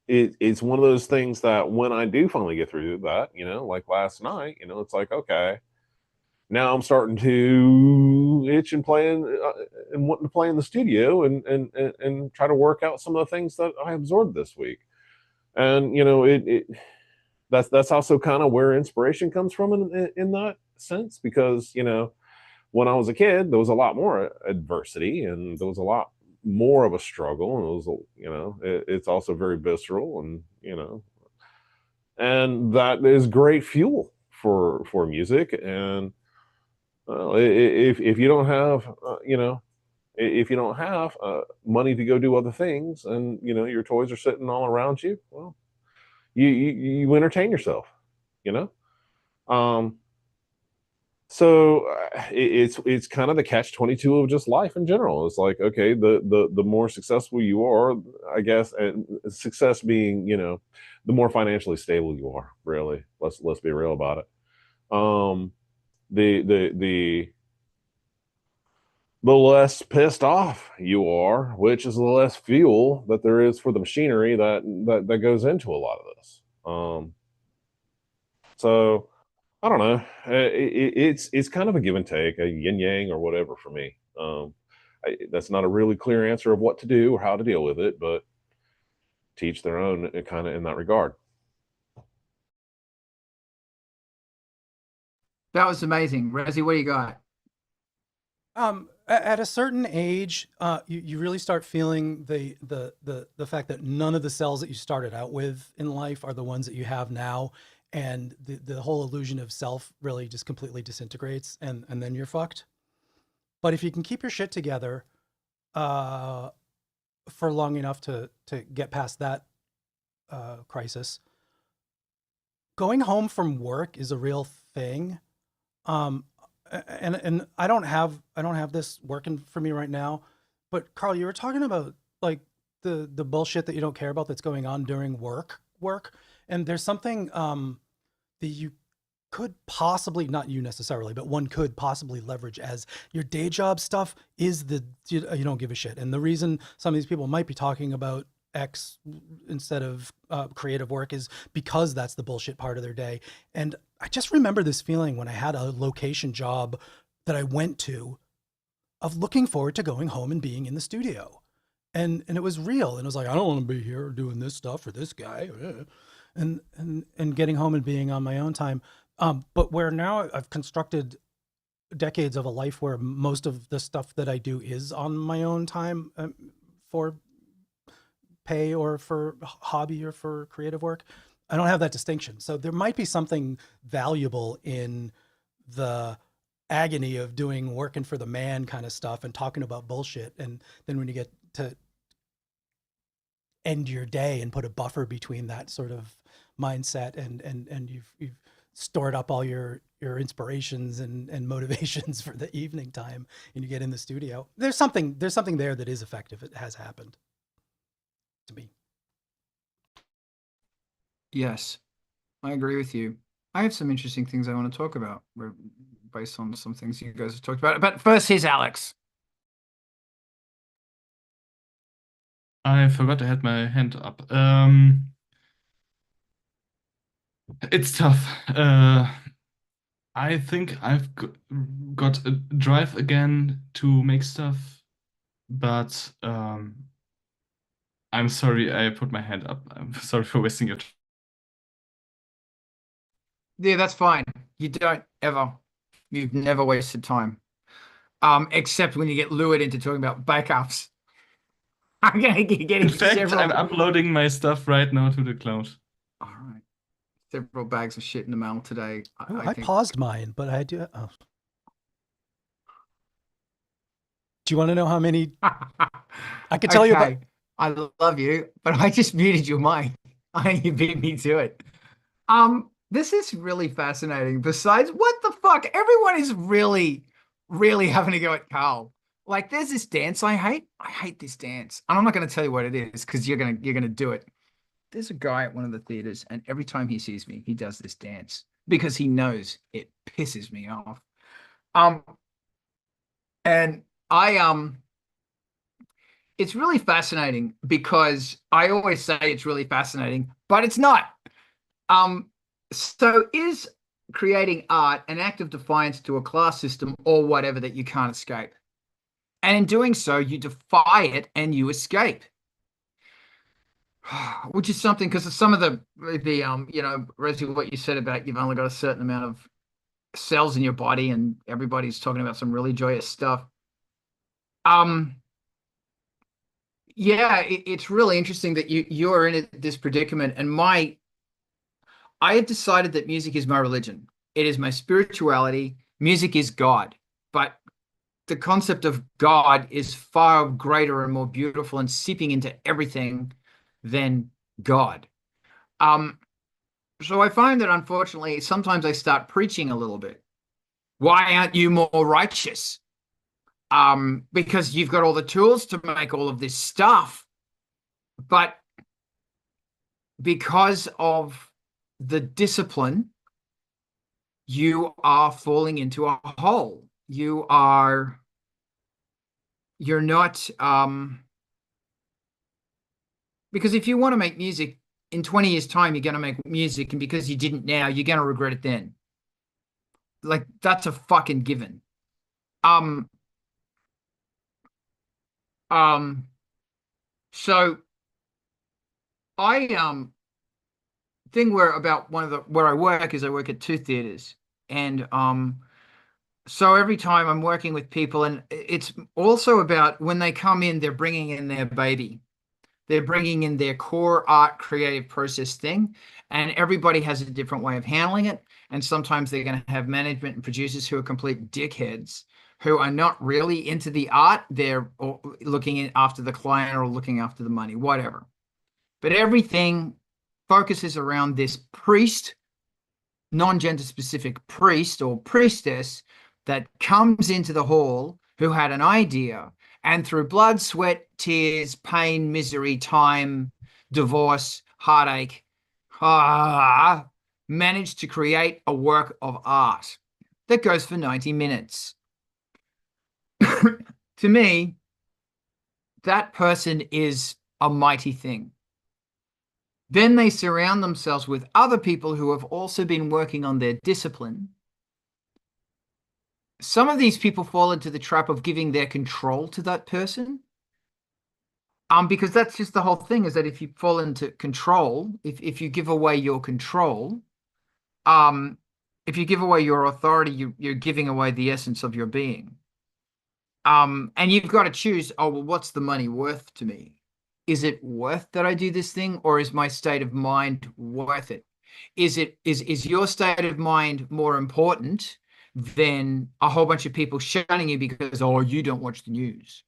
it's one of those things that when I do finally get through that, like last night, it's like, okay, now I'm starting to itch and and wanting to play in the studio and try to work out some of the things that I absorbed this week. And that's also kind of where inspiration comes from in that sense, because when I was a kid, there was a lot more adversity and there was a lot more of a struggle, and it was it's also very visceral, and and that is great fuel for music. And if you don't have if you don't have money to go do other things, and your toys are sitting all around you, well, you entertain yourself, you know so it's kind of the catch-22 of just life in general. It's like, okay, the more successful you are, I guess, and success being, the more financially stable you are, really. Let's be real about it. The less pissed off you are, which is the less fuel that there is for the machinery that goes into a lot of this. So I don't know. It's kind of a give and take, a yin yang or whatever for me. That's not a really clear answer of what to do or how to deal with it, but teach their own, kind of in that regard. That was amazing. Razi, what do you got? At a certain age, you really start feeling the fact that none of the cells that you started out with in life are the ones that you have now. And the whole illusion of self really just completely disintegrates, and then you're fucked. But if you can keep your shit together for long enough to get past that crisis, going home from work is a real thing. And I don't have this working for me right now. But Carl, you were talking about like the bullshit that you don't care about that's going on during work. And there's something that you could possibly, not you necessarily, but one could possibly leverage as your day job stuff is you don't give a shit. And the reason some of these people might be talking about X instead of creative work is because that's the bullshit part of their day. And I just remember this feeling when I had a location job that I went to of looking forward to going home and being in the studio. And it was real. And it was like, I don't want to be here doing this stuff for this guy. And getting home and being on my own time. But where now I've constructed decades of a life where most of the stuff that I do is on my own time for pay or for hobby or for creative work. I don't have that distinction. So there might be something valuable in the agony of doing working for the man kind of stuff and talking about bullshit. And then when you get to end your day and put a buffer between that sort of mindset and you've stored up all your inspirations and motivations for the evening time and you get in the studio, there's something there that is effective. It has happened to me. Yes, I agree with you. I have some interesting things I want to talk about based on some things you guys have talked about. But first, here's Alex. I forgot I had my hand up. It's tough. I think I've got a drive again to make stuff, but I'm sorry I put my hand up. I'm sorry for wasting your time. Yeah, that's fine. You don't ever. You've never wasted time. Except when you get lured into talking about backups. I'm gonna get In fact, I'm uploading my stuff right now to the cloud. All right. Several bags of shit in the mail today. I paused mine, but I do. Oh. Do you want to know how many? I could tell you about. Okay, I love you, but I just muted your mic. I think you beat me to it. This is really fascinating. Besides, what the fuck? Everyone is really, really having to go at Carl. Like, there's this dance I hate. I hate this dance. And I'm not going to tell you what it is because you're gonna do it. There's a guy at one of the theaters, and every time he sees me, he does this dance because he knows it pisses me off. Um, and it's really fascinating because I always say it's really fascinating, but it's not. So is creating art an act of defiance to a class system or whatever that you can't escape? And in doing so, you defy it and you escape. Which is something because of some of the Raziel, what you said about you've only got a certain amount of cells in your body, and everybody's talking about some really joyous stuff. Yeah, it's really interesting that you're in this predicament, and I have decided that music is my religion. It is my spirituality. Music is God, but the concept of God is far greater and more beautiful and seeping into everything than God. So I find that unfortunately, sometimes I start preaching a little bit. Why aren't you more righteous? Because you've got all the tools to make all of this stuff, but because of the discipline, you are falling into a hole. You're not, because if you want to make music in 20 years' time, you're going to make music, and because you didn't now, you're going to regret it then. Like, that's a fucking given. So I thing where about one of the where I work is I work at two theaters, and so every time I'm working with people, and it's also about when they come in, they're bringing in their baby. They're bringing in their core art creative process thing, and everybody has a different way of handling it. And sometimes they're going to have management and producers who are complete dickheads, who are not really into the art. They're looking after the client or looking after the money, whatever. But everything focuses around this priest, non-gender specific priest or priestess that comes into the hall who had an idea, and through blood, sweat, tears, pain, misery, time, divorce, heartache, managed to create a work of art that goes for 90 minutes. To me, that person is a mighty thing. Then they surround themselves with other people who have also been working on their discipline. Some of these people fall into the trap of giving their control to that person. Because that's just the whole thing, is that if you fall into control, if you give away your control, if you give away your authority, you're giving away the essence of your being. And you've got to choose, oh, well, what's the money worth to me? Is it worth that I do this thing, or is my state of mind worth it? Is your state of mind more important than a whole bunch of people shunning you because, oh, you don't watch the news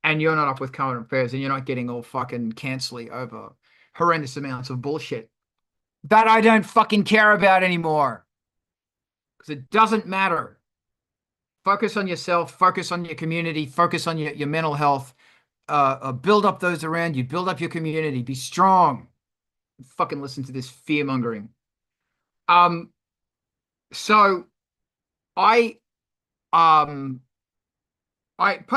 and you're not up with current affairs and you're not getting all fucking cancelly over horrendous amounts of bullshit that I don't fucking care about anymore, because it doesn't matter. Focus on yourself, focus on your community, focus on your mental health, build up those around you, build up your community, be strong. Fucking listen to this fear mongering. So I part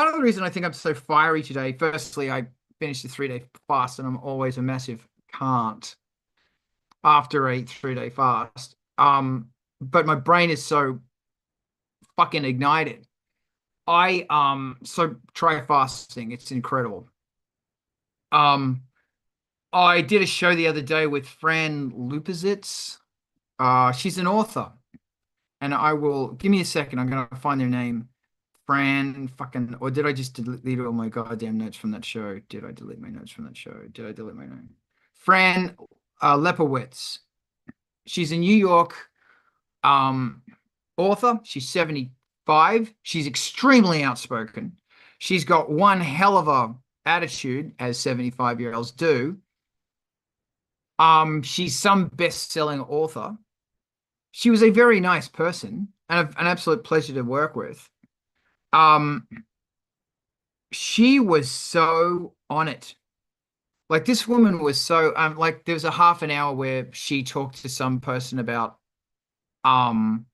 of the reason I think I'm so fiery today, firstly, I finished a 3-day fast, and I'm always a massive can't after a 3-day fast. But my brain is so fucking ignited. So try fasting, it's incredible. I did a show the other day with Fran Lupazitz. She's an author, and I will give me a second. I'm gonna find their name. Fran fucking, or did I just delete all my goddamn notes from that show? Did I delete my notes from that show? Did I delete my name? Fran Lepowitz. She's a New York author. She's 75. She's extremely outspoken. She's got one hell of a attitude, as 75-year-olds do. She's some best-selling author. She was a very nice person and an absolute pleasure to work with. Um, she was so on it. Like this woman was so like there was a half an hour where she talked to some person about um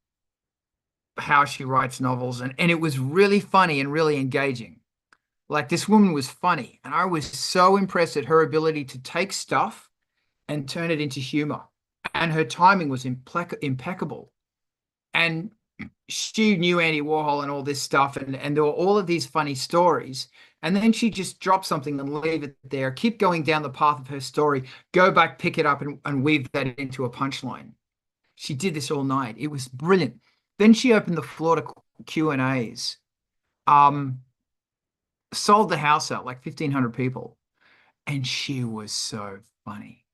how she writes novels, and it was really funny and really engaging. Like this woman was funny, and I was so impressed at her ability to take stuff and turn it into humor. And her timing was impeccable. And she knew Andy Warhol and all this stuff, and there were all of these funny stories. And then she just drop something and leave it there, keep going down the path of her story, go back, pick it up, and weave that into a punchline. She did this all night. It was brilliant. Then she opened the floor to Q&As. Sold the house out, like 1,500 people. And she was so funny.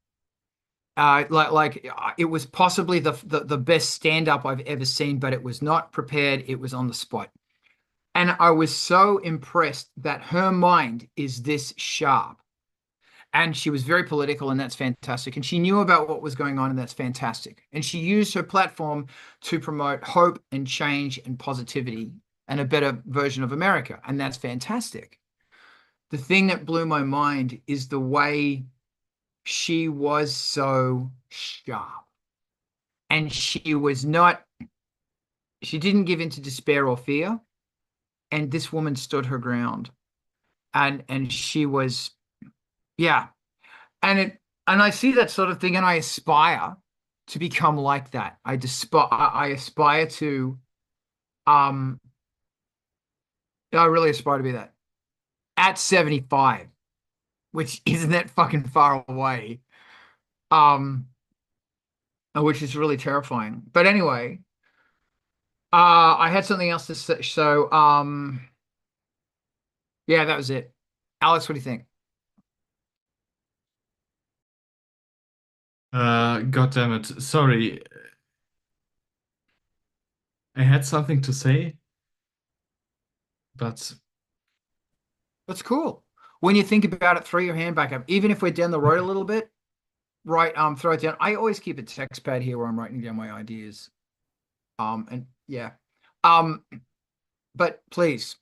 It was possibly the best stand-up I've ever seen, but it was not prepared. It was on the spot. And I was so impressed that her mind is this sharp. And she was very political, and that's fantastic. And she knew about what was going on, and that's fantastic. And she used her platform to promote hope and change and positivity and a better version of America, and that's fantastic. The thing that blew my mind is the way she was so sharp. And she didn't give in to despair or fear. And this woman stood her ground. And she was, yeah. And I see that sort of thing, and I aspire to become like that. I aspire to I really aspire to be that at 75, which isn't that fucking far away. Which is really terrifying. But anyway, I had something else to say. So, yeah, that was it. Alex, what do you think? God damn it. Sorry. I had something to say, but That's cool. When you think about it, throw your hand back up. Even if we're down the road a little bit, right, throw it down. I always keep a text pad here where I'm writing down my ideas. And yeah. But please,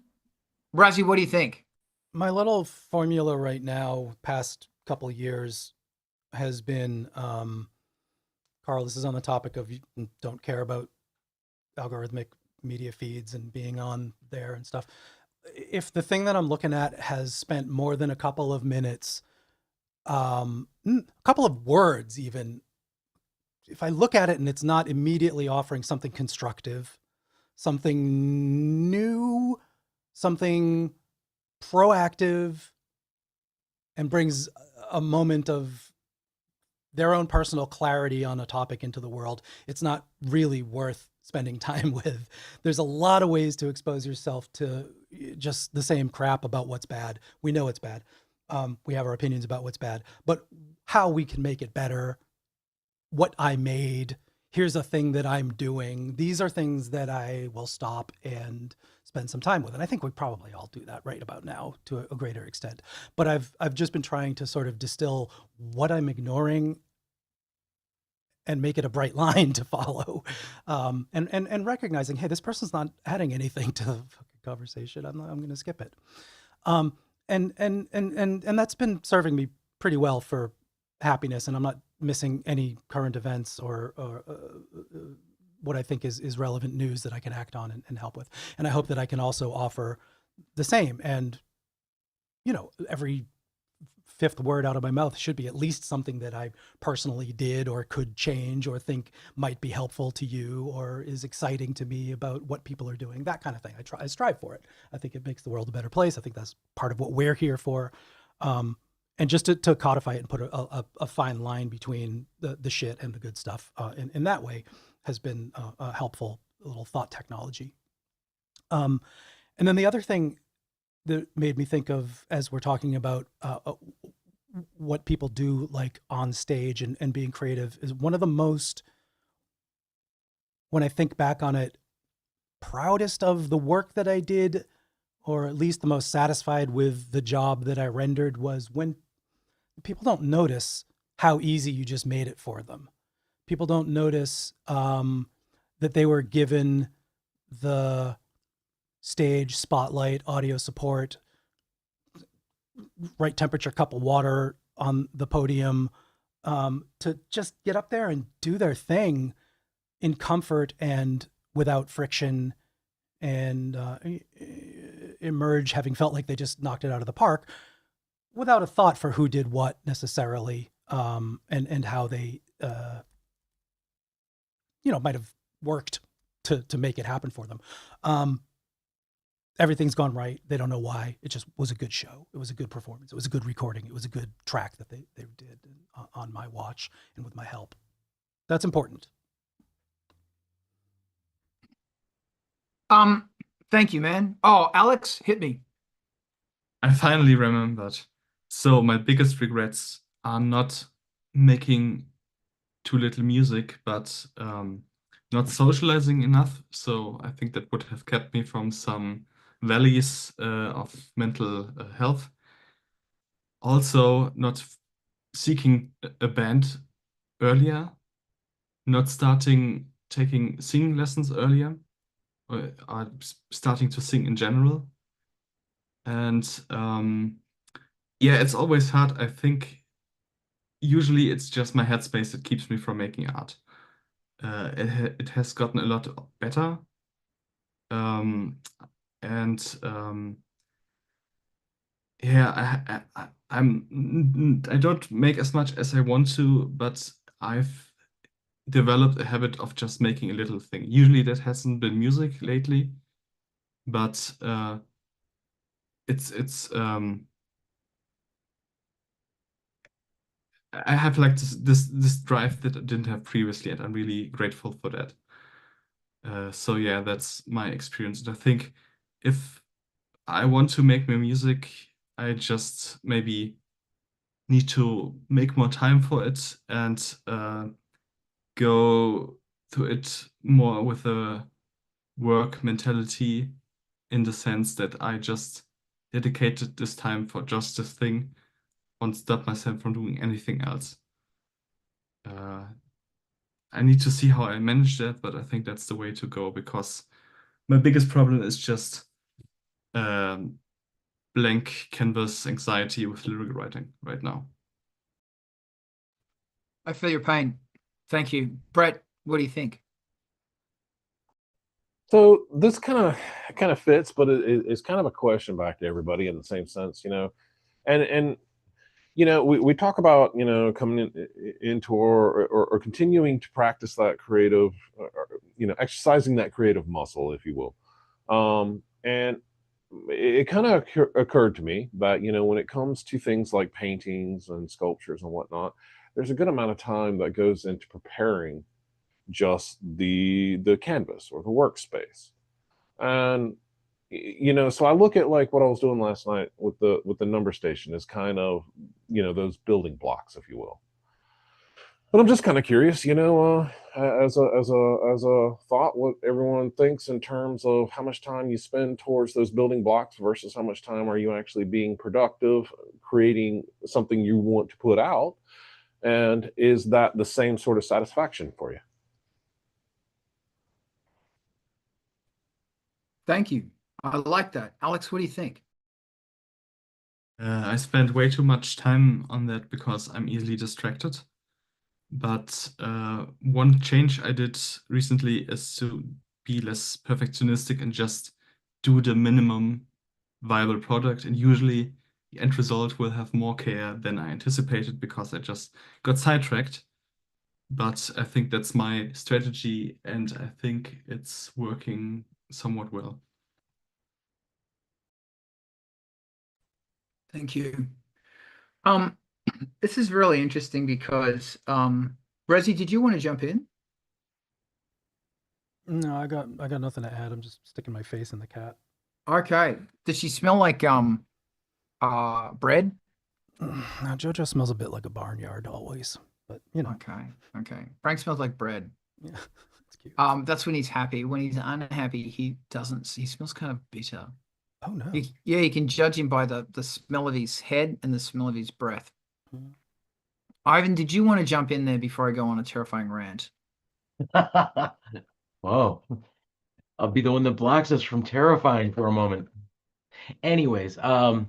Razi, what do you think? My little formula right now, past couple of years, has been, Carl, this is on the topic of you don't care about algorithmic media feeds and being on there and stuff. If the thing that I'm looking at has spent more than a couple of minutes, a couple of words even, if I look at it and it's not immediately offering something constructive, something new, something proactive, and brings a moment of their own personal clarity on a topic into the world, it's not really worth spending time with. There's a lot of ways to expose yourself to just the same crap about what's bad. We know it's bad. We have our opinions about what's bad, but how we can make it better, what I made, here's a thing that I'm doing. These are things that I will stop and spend some time with. And I think we probably all do that right about now to a greater extent. But I've just been trying to sort of distill what I'm ignoring and make it a bright line to follow. And recognizing, hey, this person's not adding anything to the fucking conversation. I'm going to skip it. And that's been serving me pretty well for happiness. And I'm not missing any current events or what I think is relevant news that I can act on and help with. And I hope that I can also offer the same. And, you know, every fifth word out of my mouth should be at least something that I personally did or could change or think might be helpful to you or is exciting to me about what people are doing, that kind of thing. I strive for it. I think it makes the world a better place. I think that's part of what we're here for. And just to codify it and put a fine line between the shit and the good stuff in that way has been a helpful little thought technology. And then the other thing that made me think of, as we're talking about what people do like on stage and being creative, is one of the most, when I think back on it, proudest of the work that I did or at least the most satisfied with the job that I rendered, was when people don't notice how easy you just made it for them. People don't notice that they were given the stage, spotlight, audio support, right temperature cup of water on the podium, to just get up there and do their thing in comfort and without friction, and emerge having felt like they just knocked it out of the park without a thought for who did what necessarily, and how they might have worked to make it happen for them. Everything's gone right. They don't know why. It just was a good show. It was a good performance. It was a good recording. It was a good track that they did on my watch and with my help. That's important. Thank you, man. Oh, Alex, hit me. I finally remembered. So my biggest regrets are not making too little music, but not socializing enough. So I think that would have kept me from some valleys of mental health. Also, not seeking a band earlier, not taking singing lessons earlier, or starting to sing in general. And yeah, it's always hard. I think usually it's just my headspace that keeps me from making art. It has gotten a lot better. And yeah, I don't make as much as I want to, but I've developed a habit of just making a little thing. Usually that hasn't been music lately, but it's I have like this drive that I didn't have previously, and I'm really grateful for that. So yeah, that's my experience. And I think if I want to make my music, I just maybe need to make more time for it and go to it more with a work mentality, in the sense that I just dedicated this time for just this thing and stop myself from doing anything else. I need to see how I manage that, but I think that's the way to go, because my biggest problem is just blank canvas anxiety with lyric writing right now. I feel your pain. Thank you. Brett, what do you think? So this kind of fits, but it's kind of a question back to everybody in the same sense, and we talk about coming into or continuing to practice that creative, exercising that creative muscle, if you will, and it kind of occurred to me that when it comes to things like paintings and sculptures and whatnot, there's a good amount of time that goes into preparing just the canvas or the workspace. And so I look at like what I was doing last night with the number station as kind of those building blocks, if you will. But I'm just kind of curious, as a thought, what everyone thinks in terms of how much time you spend towards those building blocks versus how much time are you actually being productive, creating something you want to put out, and is that the same sort of satisfaction for you? Thank you. I like that. Alex, what do you think? I spend way too much time on that because I'm easily distracted. But one change I did recently is to be less perfectionistic and just do the minimum viable product. And usually the end result will have more care than I anticipated because I just got sidetracked. But I think that's my strategy, and I think it's working somewhat well. Thank you. This is really interesting because Rezi, did you want to jump in? No, I got nothing to add. I'm just sticking my face in the cat. Okay. Does she smell like bread? Now JoJo smells a bit like a barnyard always, but Okay. Okay. Frank smells like bread. Yeah, it's cute. That's when he's happy. When he's unhappy, he doesn't. He smells kind of bitter. Oh no. Yeah, you can judge him by the smell of his head and the smell of his breath. Mhm. Ivan, did you want to jump in there before I go on a terrifying rant? Whoa. I'll be the one that blocks us from terrifying for a moment. Anyways, like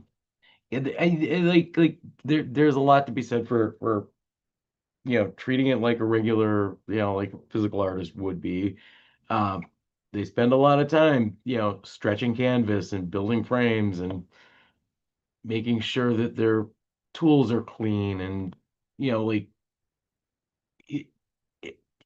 there's a lot to be said for treating it like a regular, like a physical artist would be. Um, they spend a lot of time, stretching canvas and building frames and making sure that their tools are clean and like i-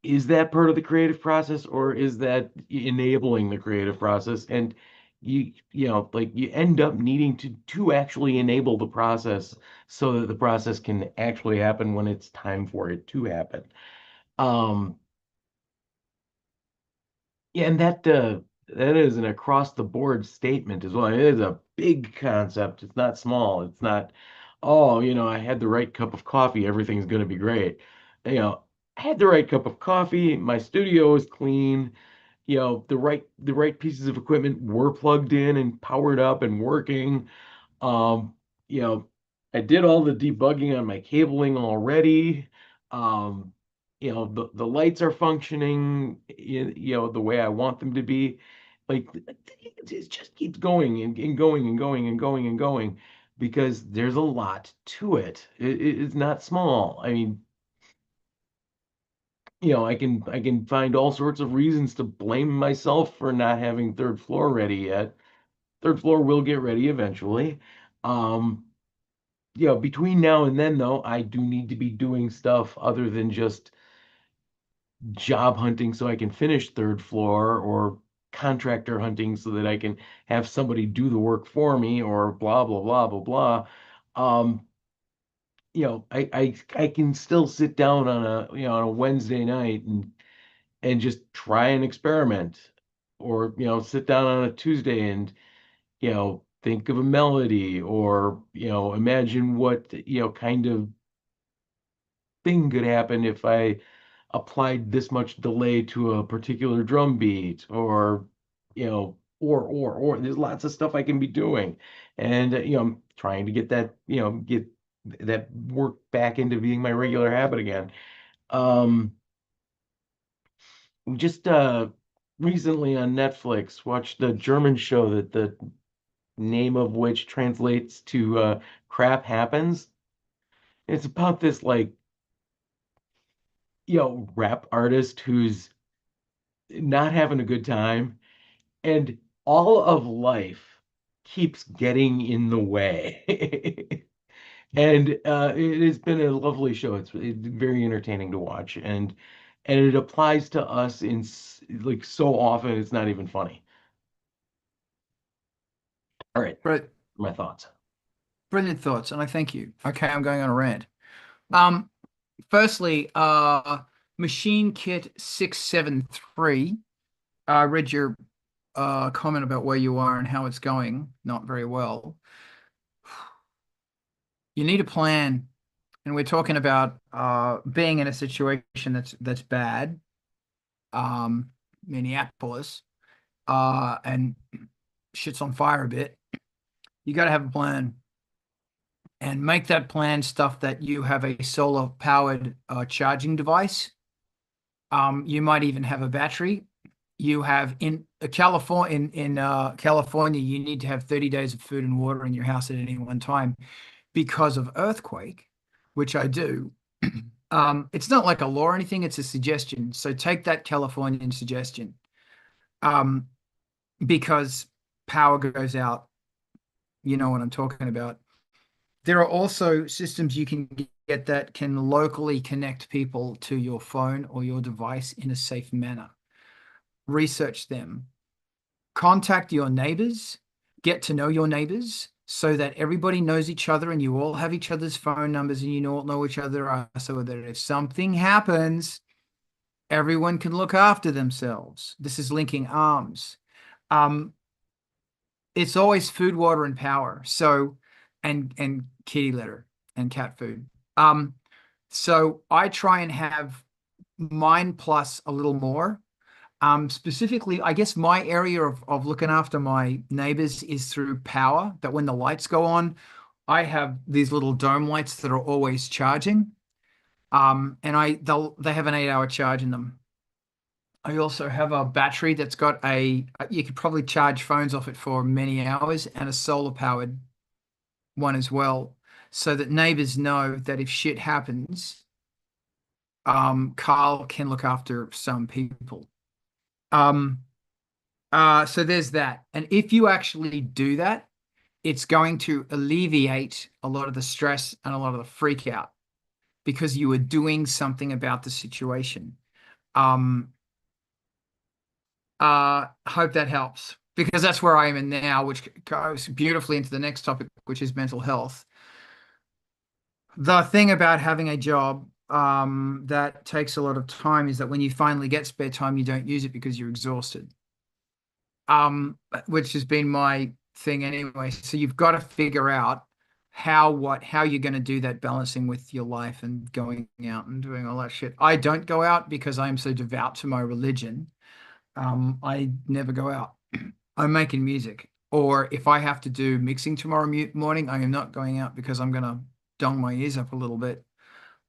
is that part of the creative process or is that enabling the creative process? And like you end up needing to actually enable the process so that the process can actually happen when it's time for it to happen. Um, yeah, and that is an across the board statement as well. It is a big concept. It's not small. It's not, oh, I had the right cup of coffee, everything's going to be great. You know, I had the right cup of coffee, my studio is clean, the right pieces of equipment were plugged in and powered up and working. Um, you know, I did all the debugging on my cabling already. Um, the lights are functioning, the way I want them to be. Like it just keeps going and going and going and going and going because there's a lot to it. It's not small. I mean, I can find all sorts of reasons to blame myself for not having third floor ready yet. Third floor will get ready eventually. Um, between now and then, though, I do need to be doing stuff other than just job hunting so I can finish third floor or contractor hunting so that I can have somebody do the work for me or blah, blah, blah, blah, blah. Um, I can still sit down on a Wednesday night and just try and experiment or, sit down on a Tuesday and think of a melody or, imagine what, kind of thing could happen if I applied this much delay to a particular drum beat or, or there's lots of stuff I can be doing. And, I'm trying to get that, get that work back into being my regular habit again. Um, just recently on Netflix watched a German show that the name of which translates to crap happens. It's about this like rap artist who's not having a good time and all of life keeps getting in the way. And it has been a lovely show. It's very entertaining to watch and it applies to us like so often it's not even funny. All right, Right. my thoughts. Brilliant thoughts, and I thank you. Okay, I'm going on a rant. Um, Firstly, Machine Kit 673. I read your comment about where you are and how it's going. Not very well. You need a plan, and we're talking about being in a situation that's bad. Um, Minneapolis, and shit's on fire a bit. You got to have a plan and make that plan stuff that you have a solar powered charging device. You might even have a battery. You have in California, in California, you need to have 30 days of food and water in your house at any one time because of earthquake, which I do. It's not like a law or anything, it's a suggestion. So take that Californian suggestion. Um, because power goes out, you know what I'm talking about. There are also systems you can get that can locally connect people to your phone or your device in a safe manner. Research them. Contact your neighbors, get to know your neighbors so that everybody knows each other and you all have each other's phone numbers and you all know each other are so that if something happens, everyone can look after themselves. This is linking arms. Um, it's always food, water, and power. So, and kitty litter and cat food. So I try and have mine plus a little more. Specifically, I guess my area of looking after my neighbors is through power, that when the lights go on, I have these little dome lights that are always charging. And they have an 8-hour charge in them. I also have a battery that's got you could probably charge phones off it for many hours, and a solar powered one as well, so that neighbors know that if shit happens, Carl can look after some people. So there's that. And if you actually do that, it's going to alleviate a lot of the stress and a lot of the freak out because you are doing something about the situation. Hope that helps, because that's where I am in now, which goes beautifully into the next topic, which is mental health. The thing about having a job that takes a lot of time is that when you finally get spare time, you don't use it because you're exhausted. Which has been my thing anyway. So you've got to figure out how you're going to do that, balancing with your life and going out and doing all that shit. I don't go out because I'm so devout to my religion. I never go out. I'm making music. Or if I have to do mixing tomorrow morning, I am not going out because I'm going to dong my ears up a little bit.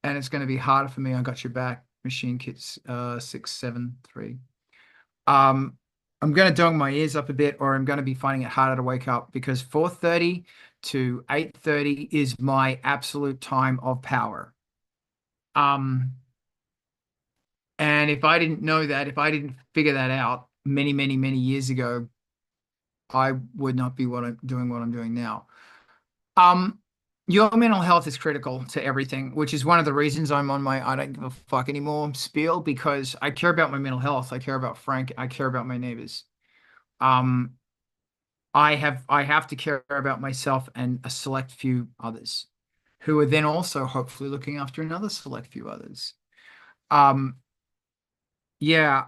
And it's going to be harder for me. I got your back. Machine Kits 673. I'm going to dong my ears up a bit, or I'm going to be finding it harder to wake up, because 4:30 to 8:30 is my absolute time of power. And if I didn't know that, if I didn't figure that out many, many, many years ago, I would not be what I'm doing now. Your mental health is critical to everything, which is one of the reasons I'm on my I don't give a fuck anymore spiel, because I care about my mental health. I care about Frank. I care about my neighbors. I have to care about myself and a select few others, who are then also hopefully looking after another select few others. Yeah.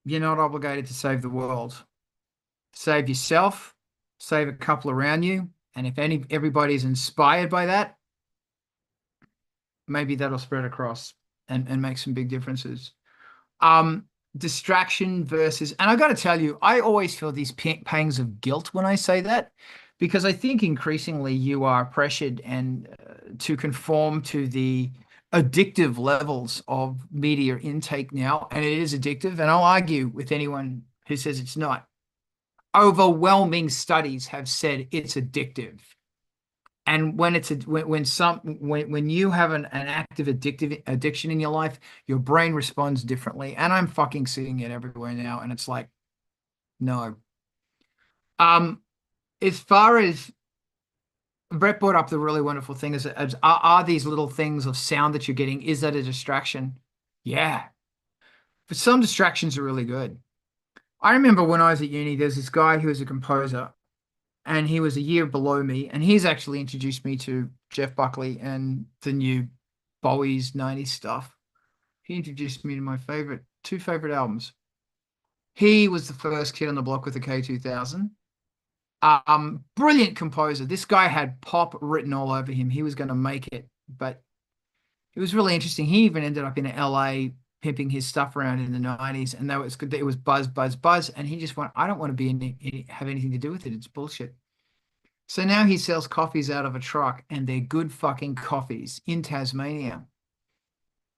You're not obligated to save the world. Save yourself, save a couple around you, and if everybody's inspired by that, maybe that'll spread across and make some big differences. Distraction versus, and I got to tell you, I always feel these pangs of guilt when I say that, because I think increasingly you are pressured and to conform to the addictive levels of media intake now, and it is addictive. And I'll argue with anyone who says it's not. Overwhelming studies have said it's addictive. And when you have an active addiction in your life, your brain responds differently. And I'm fucking seeing it everywhere now, and it's like, no. As far as Brett brought up, the really wonderful thing is, are these little things of sound that you're getting, is that a distraction? Yeah. But some distractions are really good. I remember when I was at uni, there's this guy who was a composer, and he was a year below me, and he's actually introduced me to Jeff Buckley and the new Bowie's 90s stuff. He introduced me to my two favorite albums. He was the first kid on the block with the K2000. Brilliant composer. This guy had pop written all over him. He was going to make it, but it was really interesting. He even ended up in LA pimping his stuff around in the 90s, and it was buzz, buzz, buzz, and he just went, I don't want to be have anything to do with it. It's bullshit. So now he sells coffees out of a truck, and they're good fucking coffees in Tasmania.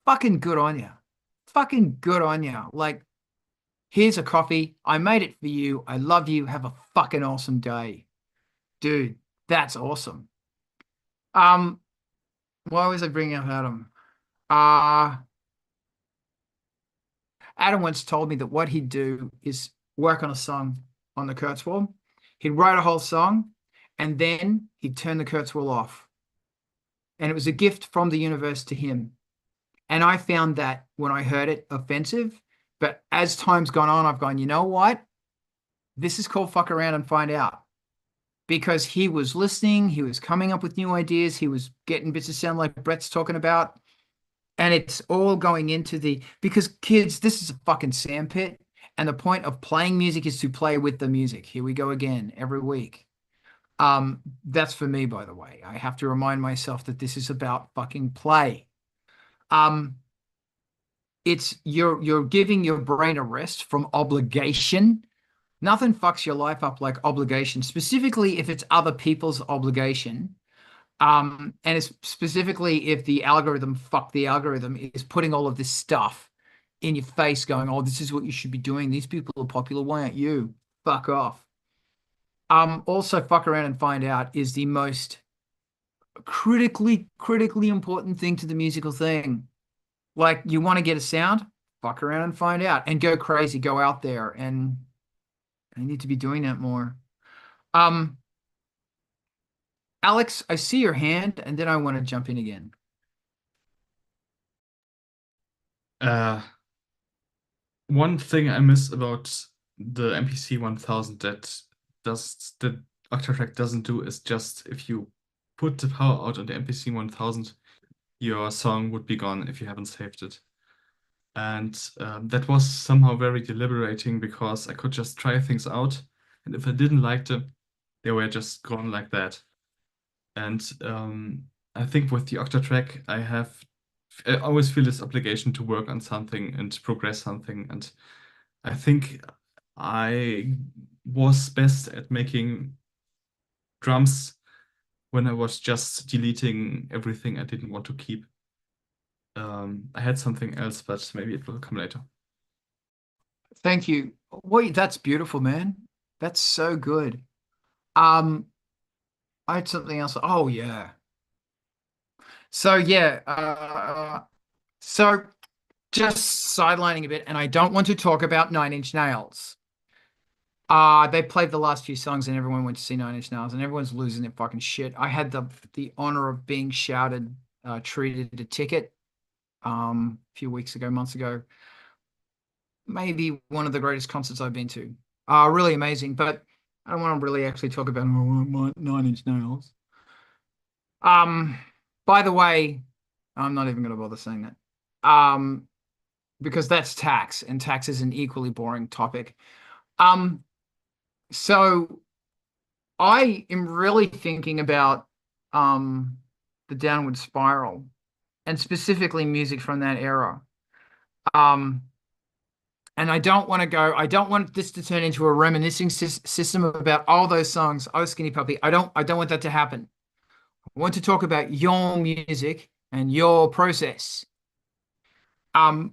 Fucking good on you. Fucking good on you. Like, here's a coffee. I made it for you. I love you. Have a fucking awesome day. Dude, that's awesome. Why was I bringing up Adam? Adam once told me that what he'd do is work on a song on the Kurzweil. He'd write a whole song, and then he'd turn the Kurzweil off. And it was a gift from the universe to him. And I found that, when I heard it, offensive. But as time's gone on, I've gone, you know what? This is called fuck around and find out. Because he was listening, he was coming up with new ideas, he was getting bits of sound like Brett's talking about. And it's all going into because kids, this is a fucking sandpit. And the point of playing music is to play with the music. Here we go again, every week. That's for me, by the way. I have to remind myself that this is about fucking play. you're giving your brain a rest from obligation. Nothing fucks your life up like obligation, specifically if it's other people's obligation. And it's specifically if the algorithm, fuck the algorithm, is putting all of this stuff in your face going, oh, this is what you should be doing. These people are popular. Why aren't you? Fuck off. Also fuck around and find out is the most critically important thing to the musical thing. Like you want to get a sound, fuck around and find out and go crazy, go out there. And I need to be doing that more. Alex, I see your hand and then I want to jump in again. One thing I miss about the MPC 1000 that Octatrack doesn't do is just if you put the power out on the MPC 1000, your song would be gone if you haven't saved it. And that was somehow very deliberating because I could just try things out, and if I didn't like them, they were just gone like that. And I think with the Octatrack, I always feel this obligation to work on something and progress something. And I think I was best at making drums when I was just deleting everything I didn't want to keep. I had something else, but maybe it will come later. Thank you. Wait, that's beautiful, man. That's so good. I had something else. Oh yeah. So yeah, so just sidelining a bit, and I don't want to talk about Nine Inch Nails. They played the last few songs and everyone went to see Nine Inch Nails and everyone's losing their fucking shit. I had the honor of being treated a ticket a few weeks ago, months ago. Maybe one of the greatest concerts I've been to. Really amazing, but I don't want to really actually talk about Nine Inch Nails. By the way, I'm not even going to bother saying that. Because that's tax, and tax is an equally boring topic. So I am really thinking about the Downward Spiral, and specifically music from that era. And I don't want this to turn into a reminiscing system about all those songs. Oh, Skinny Puppy. I don't want that to happen. I want to talk about your music and your process. And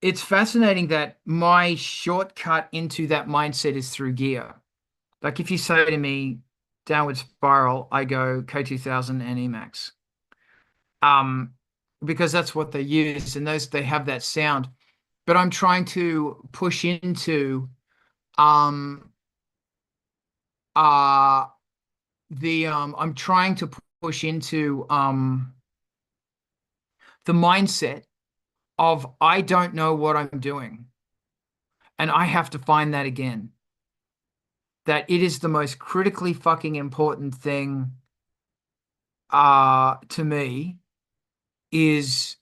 it's fascinating that my shortcut into that mindset is through gear. Like if you say to me, Downward Spiral, I go K2000 and Emax. Because that's what they use, and they have that sound. But I'm trying to push into I'm trying to push into the mindset of I don't know what I'm doing. And I have to find that again. That it is the most critically fucking important thing to me is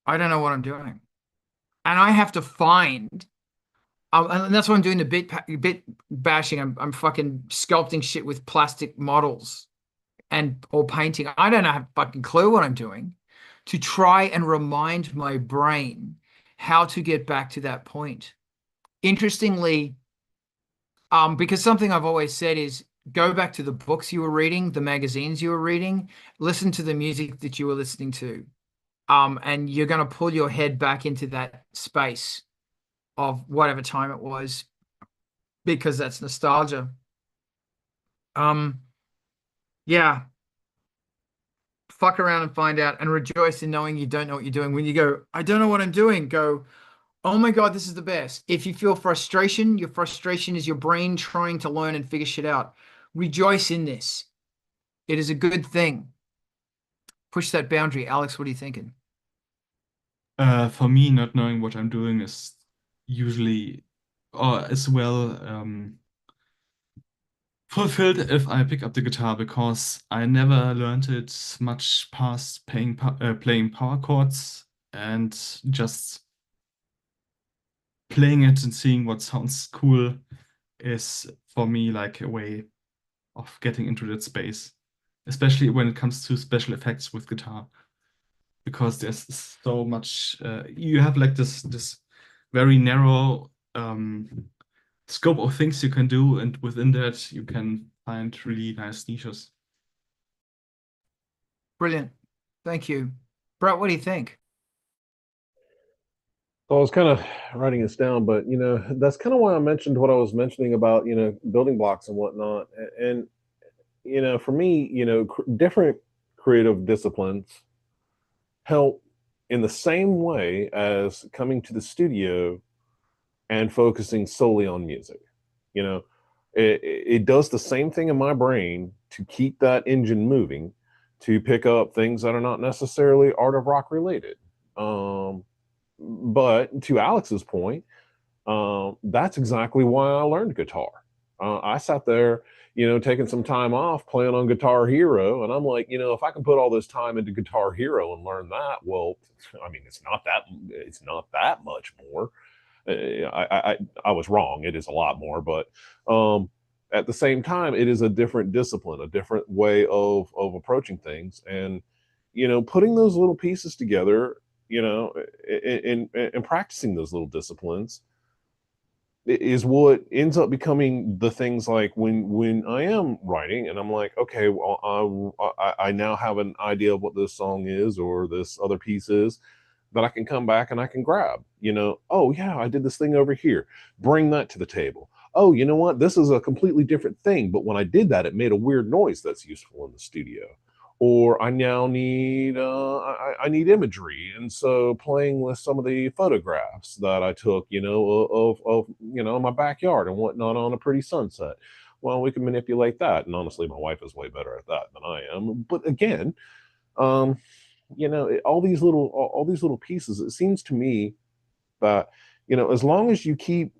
I don't know what I'm doing. And I have to find and that's why I'm doing the bit bashing. I'm fucking sculpting shit with plastic models or painting. I don't have a fucking clue what I'm doing to try and remind my brain how to get back to that point. Interestingly, because something I've always said is go back to the books you were reading, the magazines you were reading, listen to the music that you were listening to. And you're going to pull your head back into that space of whatever time it was, because that's nostalgia. Yeah. Fuck around and find out and rejoice in knowing you don't know what you're doing. When you go, I don't know what I'm doing, go, oh my God, this is the best. If you feel frustration, your frustration is your brain trying to learn and figure shit out. Rejoice in this. It is a good thing. Push that boundary. Alex, what are you thinking? For me, not knowing what I'm doing is usually, or as well, fulfilled if I pick up the guitar because I never learned it much past playing power chords and just playing it and seeing what sounds cool is for me like a way of getting into that space, especially when it comes to special effects with guitar. because there's so much. You have like this very narrow scope of things you can do, and within that you can find really nice niches. Brilliant. Thank you. Brett, what do you think? So I was kind of writing this down, but that's kind of why I mentioned what I was mentioning about building blocks and whatnot. And for me, different creative disciplines help in the same way as coming to the studio and focusing solely on music. It does the same thing in my brain to keep that engine moving, to pick up things that are not necessarily art of rock related. But to Alex's point, that's exactly why I learned guitar. I sat there, taking some time off playing on Guitar Hero, and I'm like, if I can put all this time into Guitar Hero and learn that, well, I mean, it's not that much more. I was wrong. It is a lot more, but at the same time, it is a different discipline, a different way of approaching things, and putting those little pieces together, and practicing those little disciplines is what ends up becoming the things like when I am writing and I'm like, okay, well, I now have an idea of what this song is or this other piece is, that I can come back and I can grab, oh yeah, I did this thing over here, bring that to the table. Oh, you know what? This is a completely different thing, but when I did that, it made a weird noise that's useful in the studio. Or I now need I need imagery, and so playing with some of the photographs that I took, of my backyard and whatnot on a pretty sunset. Well, we can manipulate that, and honestly, my wife is way better at that than I am. But again, all these little pieces. It seems to me that as long as you keep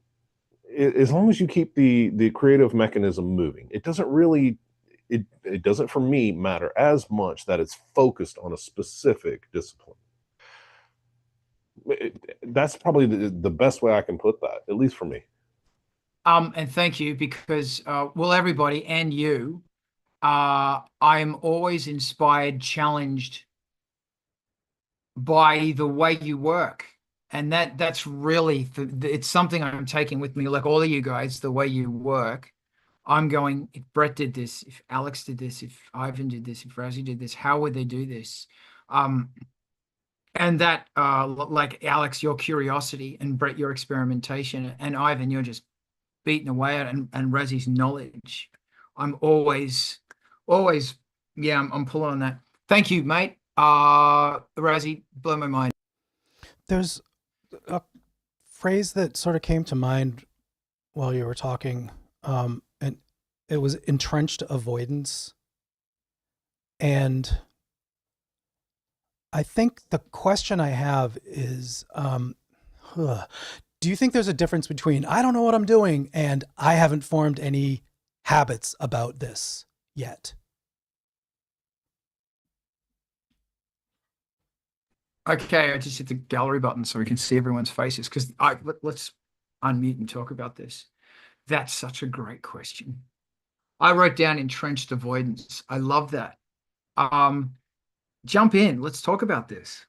the creative mechanism moving, it doesn't really. It doesn't, for me, matter as much that it's focused on a specific discipline. That's probably the best way I can put that, at least for me. And thank you, because well, everybody and you, I'm always inspired, challenged by the way you work. And that's really it's something I'm taking with me, like all of you guys, the way you work. I'm going, if Brett did this, if Alex did this, if Ivan did this, if Razi did this, how would they do this? And that, like Alex, your curiosity, and Brett, your experimentation, and Ivan, you're just beating away at it, and Razi's knowledge. I'm always, yeah, I'm pulling on that. Thank you, mate. Razi, blow my mind. There's a phrase that sort of came to mind while you were talking, and it was entrenched avoidance. And I think the question I have is, do you think there's a difference between I don't know what I'm doing and I haven't formed any habits about this yet? Okay, I just hit the gallery button so we can see everyone's faces, because let's unmute and talk about this. That's such a great question. I wrote down entrenched avoidance. I love that. Jump in. Let's talk about this.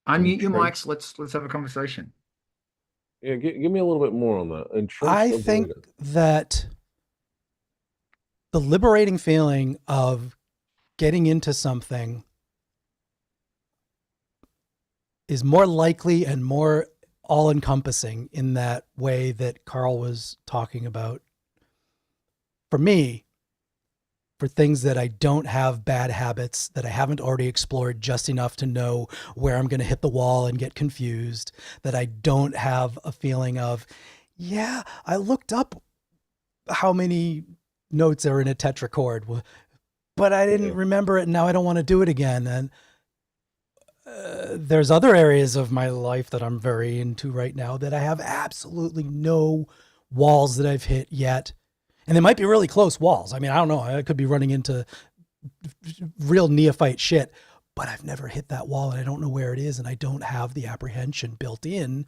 Unmute your mics. Let's have a conversation. Yeah, give me a little bit more on that. I think that the liberating feeling of getting into something is more likely and more all-encompassing in that way that Carl was talking about. For me, for things that I don't have bad habits, that I haven't already explored just enough to know where I'm going to hit the wall and get confused, that I don't have a feeling of, yeah, I looked up how many notes are in a tetrachord, but I didn't remember it, and now I don't want to do it again. And there's other areas of my life that I'm very into right now that I have absolutely no walls that I've hit yet. And they might be really close walls. I mean, I don't know. I could be running into real neophyte shit, but I've never hit that wall and I don't know where it is and I don't have the apprehension built in.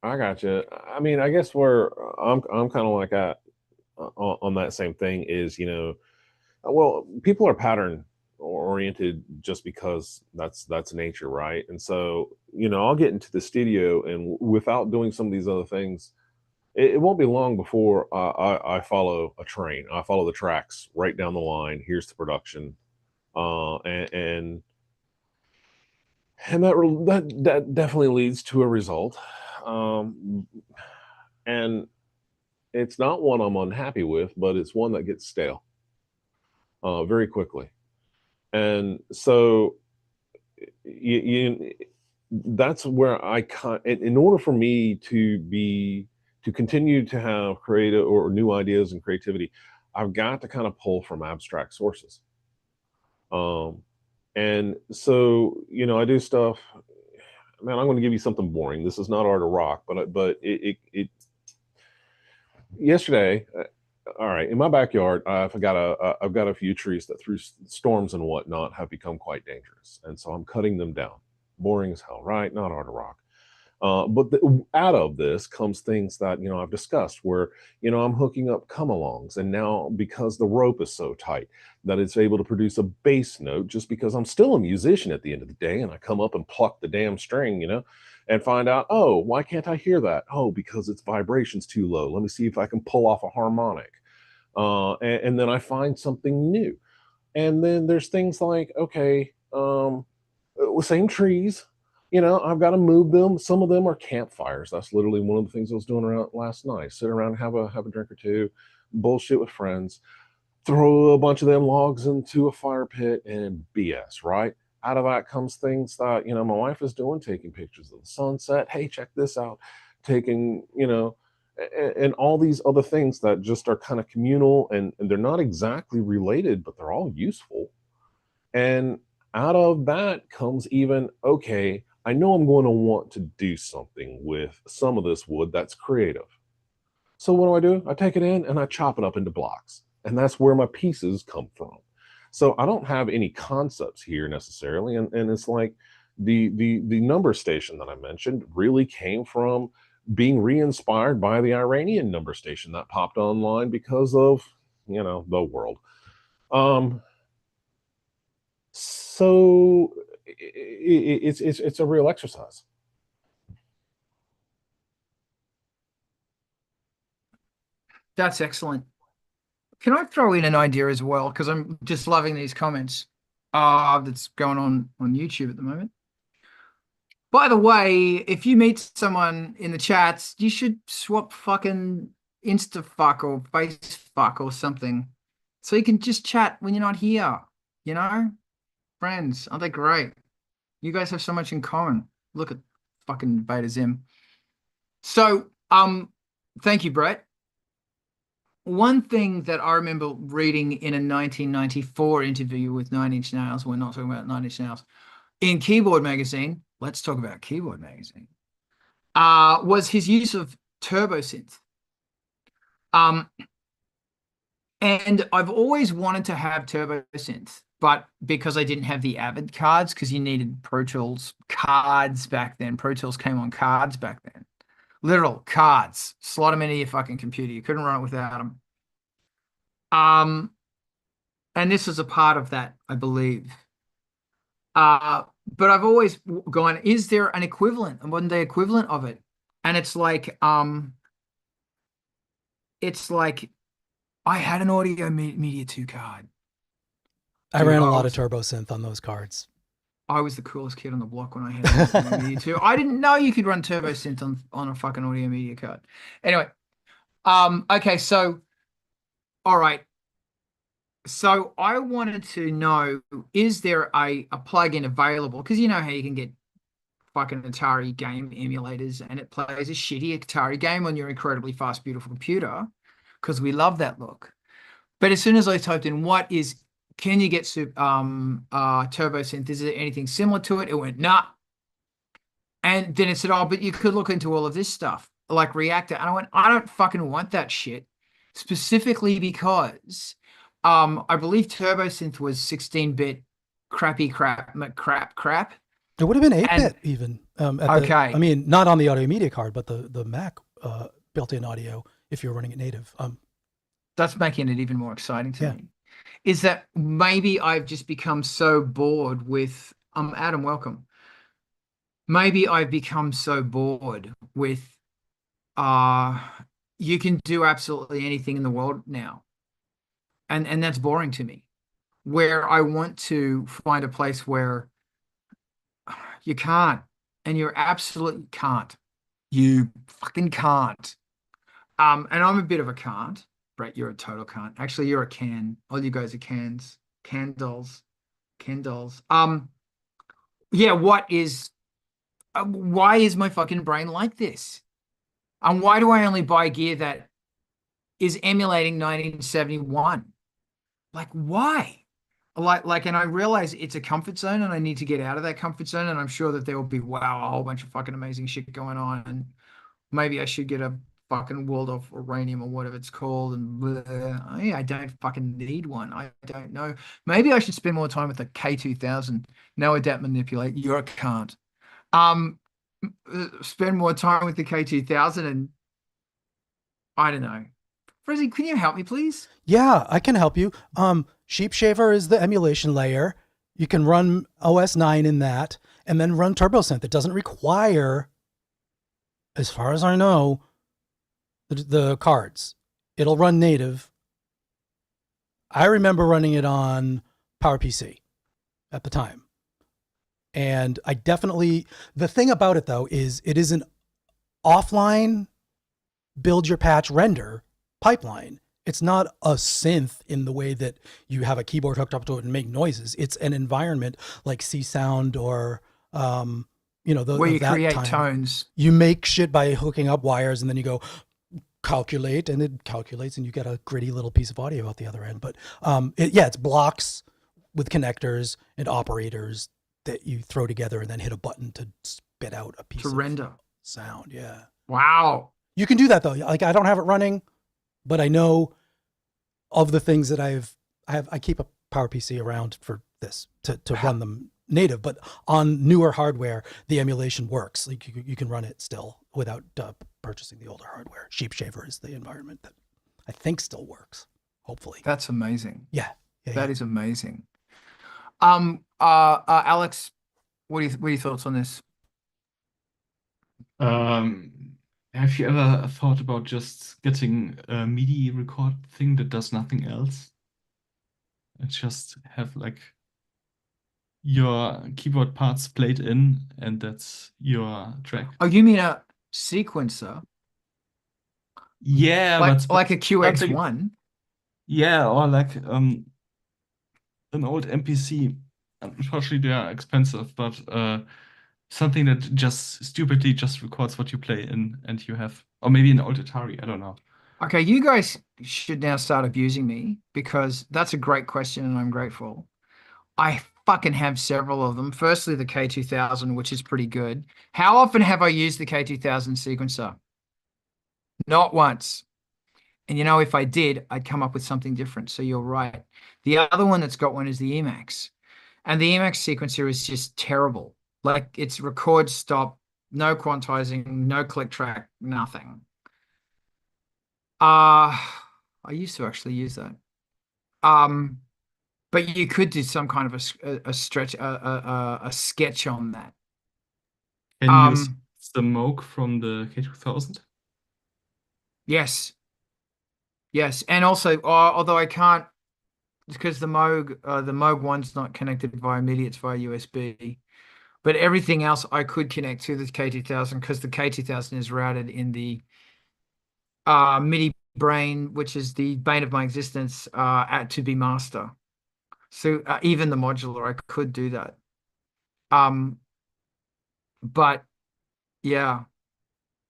I got you. I mean, I guess where I'm kind of like on that same thing is, well, people are pattern oriented just because that's nature, right? And so, I'll get into the studio, and without doing some of these other things, it won't be long before I follow a train. I follow the tracks right down the line. Here's the production, and that definitely leads to a result, and it's not one I'm unhappy with, but it's one that gets stale very quickly. And so that's where in order for me to continue to have creative or new ideas and creativity, I've got to kind of pull from abstract sources. And so, I do stuff, man, I'm going to give you something boring. This is not art or rock, but it yesterday, all right, in my backyard, I've got a few trees that through storms and whatnot have become quite dangerous. And so I'm cutting them down. Boring as hell, right? Not art or rock. But out of this comes things that, I've discussed where, I'm hooking up come-alongs. And now because the rope is so tight that it's able to produce a bass note, just because I'm still a musician at the end of the day, and I come up and pluck the damn string, and find out, oh, why can't I hear that? Oh, because its vibration's too low. Let me see if I can pull off a harmonic. And then I find something new. And then there's things like, okay, same trees, I've got to move them. Some of them are campfires. That's literally one of the things I was doing around last night. Sit around, have a drink or two, bullshit with friends, throw a bunch of them logs into a fire pit, and BS, right? Out of that comes things that, my wife is doing, taking pictures of the sunset. Hey, check this out. Taking, and all these other things that just are kind of communal, and they're not exactly related, but they're all useful. And out of that comes even, okay, I know I'm going to want to do something with some of this wood that's creative. So what do? I take it in and I chop it up into blocks. And that's where my pieces come from. So I don't have any concepts here necessarily. And it's like the number station that I mentioned really came from being re-inspired by the Iranian number station that popped online because of, the world. So it's a real exercise. That's excellent. Can I throw in an idea as well? Because I'm just loving these comments that's going on YouTube at the moment. By the way, if you meet someone in the chats, you should swap fucking Instafuck or Facefuck or something, so you can just chat when you're not here. Friends, aren't they great? You guys have so much in common. Look at fucking Beta Zim. So, thank you, Brett. One thing that I remember reading in a 1994 interview with Nine Inch Nails, we're not talking about Nine Inch Nails, in Keyboard Magazine, let's talk about Keyboard Magazine, was his use of TurboSynth. And I've always wanted to have TurboSynth, but because I didn't have the Avid cards, because you needed Pro Tools cards back then. Pro Tools came on cards back then. Literal cards. Slot them into your fucking computer. You couldn't run it without them. And this is a part of that, I believe. But I've always gone, is there an equivalent, a modern day equivalent of it? And it's like I had an Audio Media 2 card. I ran a lot of TurboSynth on those cards. I was the coolest kid on the block when I had an Audio Media 2. I didn't know you could run TurboSynth on a fucking Audio Media card. Anyway, okay, so, all right. So I wanted to know, is there a plugin available? Because you know how you can get fucking Atari game emulators and it plays a shitty Atari game on your incredibly fast, beautiful computer, because we love that look. But as soon as I typed in can you get TurboSynth? Is there anything similar to it? It went, nah. And then it said, oh, but you could look into all of this stuff, like Reactor. And I went, I don't fucking want that shit. Specifically because I believe TurboSynth was 16-bit crappy crap. It would have been 8-bit even. Okay. I mean, not on the Audio Media card, but the Mac built-in audio if you're running it native. That's making it even more exciting to me. is that maybe I've just become so bored with Adam, welcome. Maybe I've become so bored with uh you can do absolutely anything in the world now. And that's boring to me. Where I want to find a place where you can't, and you absolutely can't. You fucking can't. And I'm a bit of a can't. Brett, you're a total can't. Actually, you're a can. All you guys are cans. Candles. Candles. Yeah, why is my fucking brain like this? And why do I only buy gear that is emulating 1971? Like, why? And I realize it's a comfort zone and I need to get out of that comfort zone. And I'm sure that there will be, wow, a whole bunch of fucking amazing shit going on. And maybe I should get a fucking Waldorf Uranium or whatever it's called. And I don't fucking need one. I don't know. Maybe I should spend more time with the K2000. No adapt manipulate. You're a can't. Spend more time with the K2000 and I don't know. Raziel, can you help me, please? Yeah, I can help you. Sheep Shaver is the emulation layer. You can run OS 9 in that and then run TurboSynth. It doesn't require, as far as I know, the cards. It'll run native. I remember running it on PowerPC at the time. And I definitely, the thing about it though, is it is an offline build your patch render pipeline. It's not a synth in the way that you have a keyboard hooked up to it and make noises. It's an environment like C Sound or, where you create tones. You make shit by hooking up wires and then you go calculate and it calculates and you get a gritty little piece of audio out the other end. But it's blocks with connectors and operators that you throw together and then hit a button to spit out a piece of render sound. Yeah. Wow. You can do that though. Like I don't have it running, but I know of the things that I keep a PowerPC around for this to run them native, but on newer hardware, the emulation works. Like you can run it still without purchasing the older hardware. Sheep Shaver is the environment that I think still works. Hopefully. That's amazing. Yeah. That is amazing. Alex, what are your thoughts on this? Have you ever thought about just getting a MIDI record thing that does nothing else? And just have like your keyboard parts played in and that's your track. Oh, you mean a sequencer? Yeah, like a QX1? Yeah, or like an old MPC. Unfortunately, they are expensive, but something that just stupidly just records what you play in and you have, or maybe an old Atari, I don't know. Okay, you guys should now start abusing me because that's a great question and I'm grateful. I fucking have several of them. Firstly, the K2000, which is pretty good. How often have I used the K2000 sequencer? Not once. And if I did, I'd come up with something different. So you're right. The other one that's got one is the Emacs. And the Emacs sequencer is just terrible. Like it's record stop, no quantizing, no click track, nothing. I used to actually use that. But you could do some kind of a stretch, a sketch on that. Can you use the Moog from the K2000? Yes. Yes, and also, although I can't, because the Moog 1's not connected via MIDI, it's via USB. But everything else I could connect to the K2000 because the K2000 is routed in the MIDI brain, which is the bane of my existence, to be master. So even the modular, I could do that. But yeah,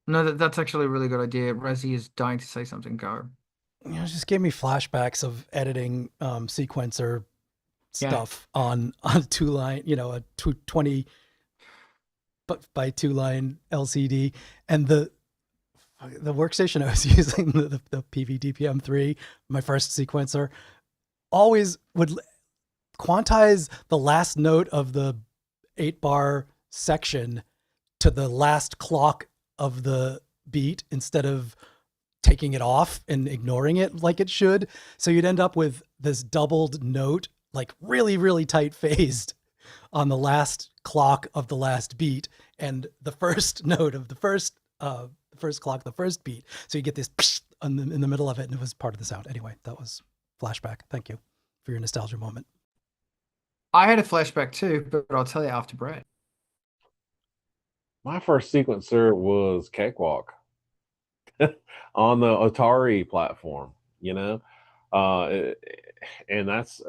no, that's actually a really good idea. Razi is dying to say something. Go. It just gave me flashbacks of editing sequencer stuff on a 2-line, a 20 by 2-line LCD, and the workstation I was using, the PV-DPM3, my first sequencer, always would quantize the last note of the 8-bar section to the last clock of the beat instead of taking it off and ignoring it like it should. So you'd end up with this doubled note, like really, really tight phased on the last clock of the last beat and the first note of the first clock, the first beat. So you get this in the middle of it, and it was part of the sound. Anyway, that was flashback. Thank you for your nostalgia moment. I had a flashback too, but I'll tell you after break. My first sequencer was Cakewalk on the Atari platform, you know, and that's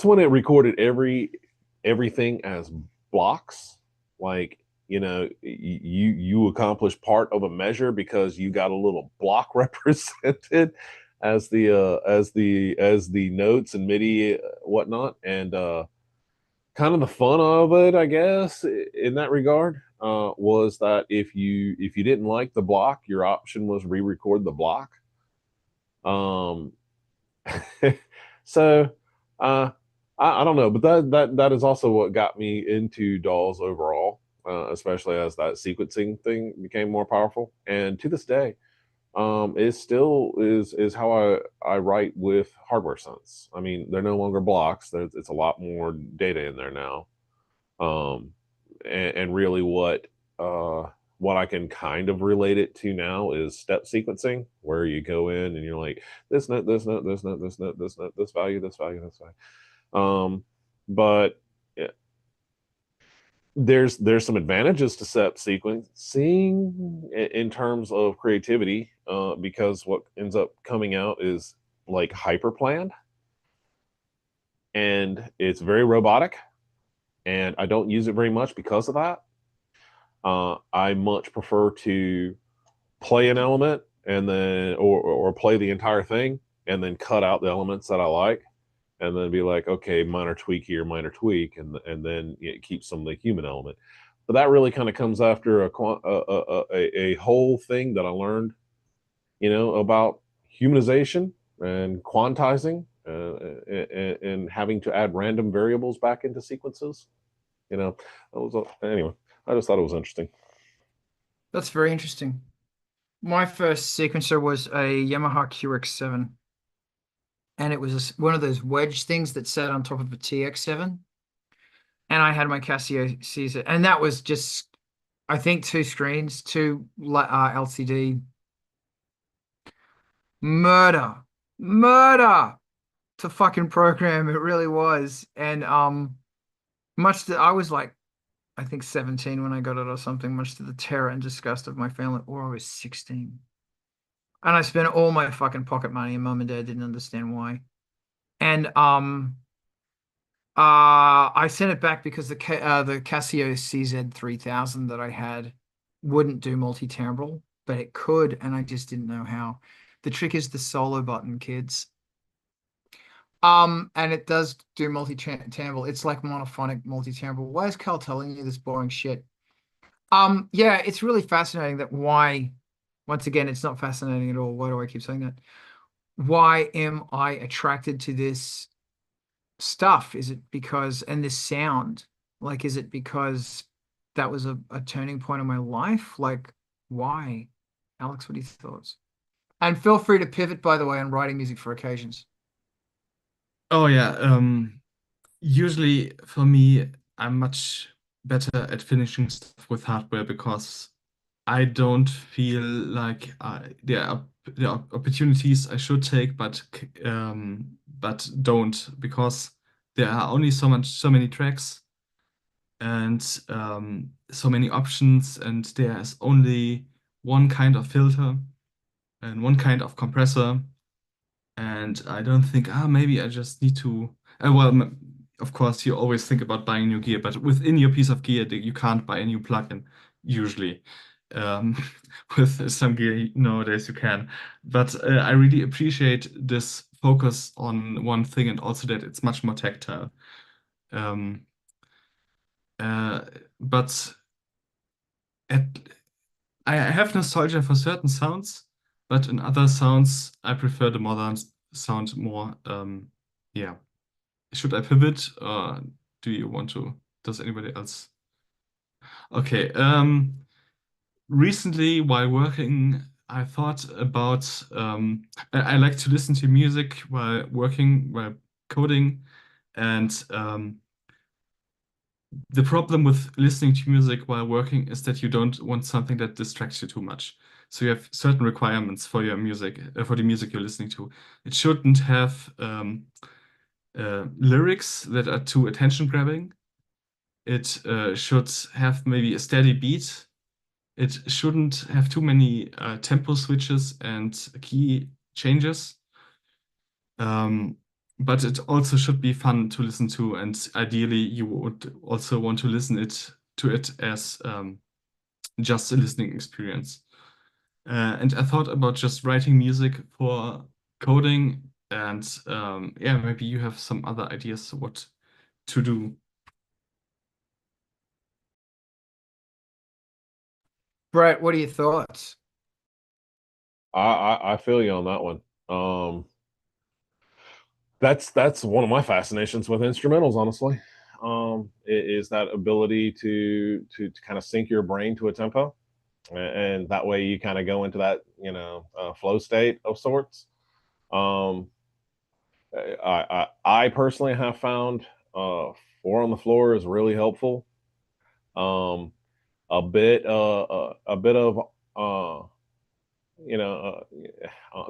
when it recorded everything as blocks. Like, you know, you accomplish part of a measure because you got a little block represented as the notes and MIDI whatnot, and kind of the fun of it, I guess, in that regard, was that if you didn't like the block, your option was re-record the block. So I don't know, but that is also what got me into DAWs overall, especially as that sequencing thing became more powerful. And to this day, it still is how I write with hardware synths. I mean, they're no longer blocks. It's a lot more data in there now. And really what I can kind of relate it to now is step sequencing, where you go in and you're like, this note, this note, this note, this note, this note, this value, this value, this value. But yeah, there's some advantages to step sequencing in terms of creativity, because what ends up coming out is like hyper planned, and it's very robotic, and I don't use it very much because of that. I much prefer to play an element and then or play the entire thing and then cut out the elements that I like, and then be like, okay, minor tweak here, minor tweak, and then it keeps some of the human element. But that really kind of comes after a whole thing that I learned, you know, about humanization and quantizing, and having to add random variables back into sequences. You know, that was anyway. I just thought it was interesting. That's very interesting. My first sequencer was a Yamaha QX7. And it was one of those wedge things that sat on top of a TX7. And I had my Casio Caesar. And that was just, I think, 2 screens, 2 LCD. Murder to fucking program. It really was. And I was like, I think 17 when I got it or something, much to the terror and disgust of my family. Or I was 16. And I spent all my fucking pocket money, and mom and dad didn't understand why. And I sent it back because the Casio CZ3000 that I had wouldn't do multi-timbral, but it could, and I just didn't know how. The trick is the solo button, kids. And it does do multi-timbral. It's like monophonic multi-timbral. Why is Cal telling you this boring shit? Yeah, it's really fascinating that why, once again, it's not fascinating at all. Why do I keep saying that? Why am I attracted to this stuff? Is it because, and this sound, like, is it because that was a turning point in my life? Like, why? Alex, what are your thoughts? And feel free to pivot, by the way, on writing music for occasions. Oh yeah. Usually for me, I'm much better at finishing stuff with hardware because I don't feel like there are opportunities I should take, but don't, because there are only so many tracks and so many options, and there's only one kind of filter and one kind of compressor, and I don't think maybe I just need to. Of course, you always think about buying new gear, but within your piece of gear, you can't buy a new plugin usually. Um, with some gear nowadays you can, but I really appreciate this focus on one thing, and also that it's much more tactile. Um, but at, I have nostalgia for certain sounds, but in other sounds, I prefer the modern sound more. Yeah. Should I pivot, or do you want to? Does anybody else? Okay. recently, while working, I thought about I like to listen to music while working, while coding, and the problem with listening to music while working is that you don't want something that distracts you too much. So you have certain requirements for your music, for the music you're listening to. It shouldn't have lyrics that are too attention grabbing. It should have maybe a steady beat. It shouldn't have too many tempo switches and key changes. But it also should be fun to listen to, and ideally you would also want to listen to it as just a listening experience. And I thought about just writing music for coding, and yeah, maybe you have some other ideas what to do. Brett, what are your thoughts? I feel you on that one. That's one of my fascinations with instrumentals, honestly. Is that ability to kind of sync your brain to a tempo, and that way you kind of go into that flow state of sorts. Um, I personally have found four on the floor is really helpful. Um, a bit of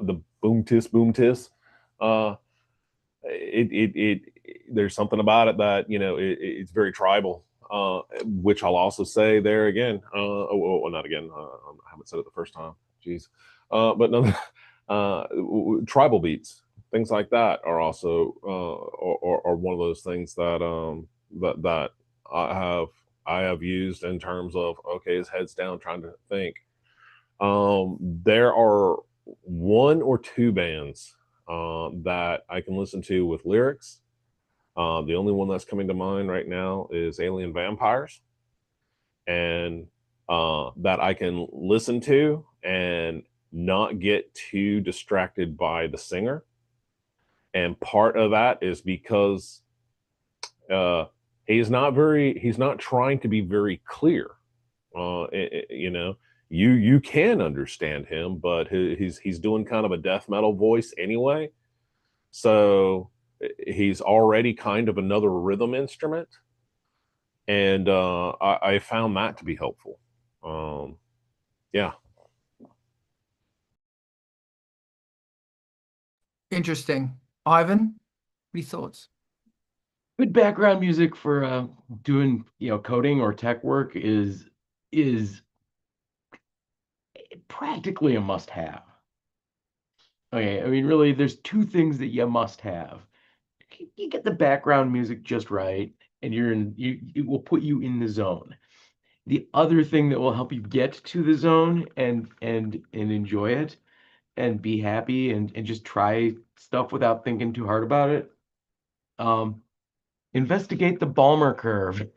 the boom tis. Uh, it there's something about it that it's very tribal, which I'll also say there again. Well, not again. I haven't said it the first time. Jeez, but no, tribal beats, things like that are also are one of those things that that I have used in terms of, okay, his head's down trying to think. There are one or two bands that I can listen to with lyrics. The only one that's coming to mind right now is Alien Vampires, and that I can listen to and not get too distracted by the singer. And part of that is because he's not trying to be very clear. You can understand him, but he's doing kind of a death metal voice anyway. So he's already kind of another rhythm instrument, and I found that to be helpful. Yeah. Interesting. Ivan, what are your thoughts? Good background music for doing coding or tech work is practically a must-have. Okay, I mean, really, there's two things that you must have. You get the background music just right, and it will put you in the zone. The other thing that will help you get to the zone and enjoy it and be happy and just try stuff without thinking too hard about it. Investigate the Balmer curve.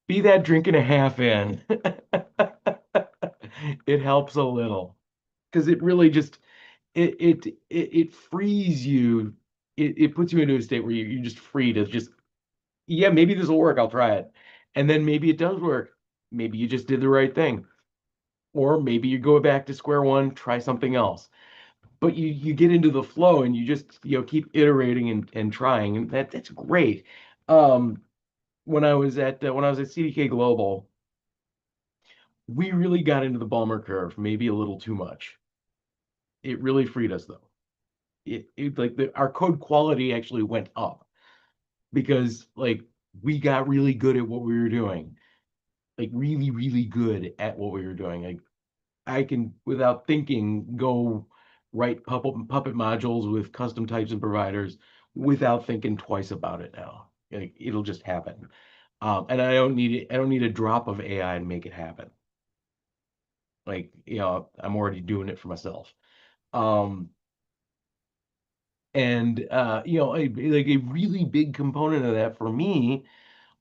Be that drink and a half in. It helps a little because it really just it frees you. It puts you into a state where you're just free to just, yeah, maybe this will work. I'll try it. And then maybe it does work. Maybe you just did the right thing. Or maybe you go back to square one, try something else. But you get into the flow and you just keep iterating and trying, and that's great. When I was at CDK Global, we really got into the Balmer curve, maybe a little too much. It really freed us though. It like our code quality actually went up because like we got really good at what we were doing. Like really, really good at what we were doing. Like I can, without thinking, go write puppet modules with custom types and providers without thinking twice about it now. Like it'll just happen. And I don't need it. I don't need a drop of AI to make it happen. Like, I'm already doing it for myself. Um, and like a really big component of that for me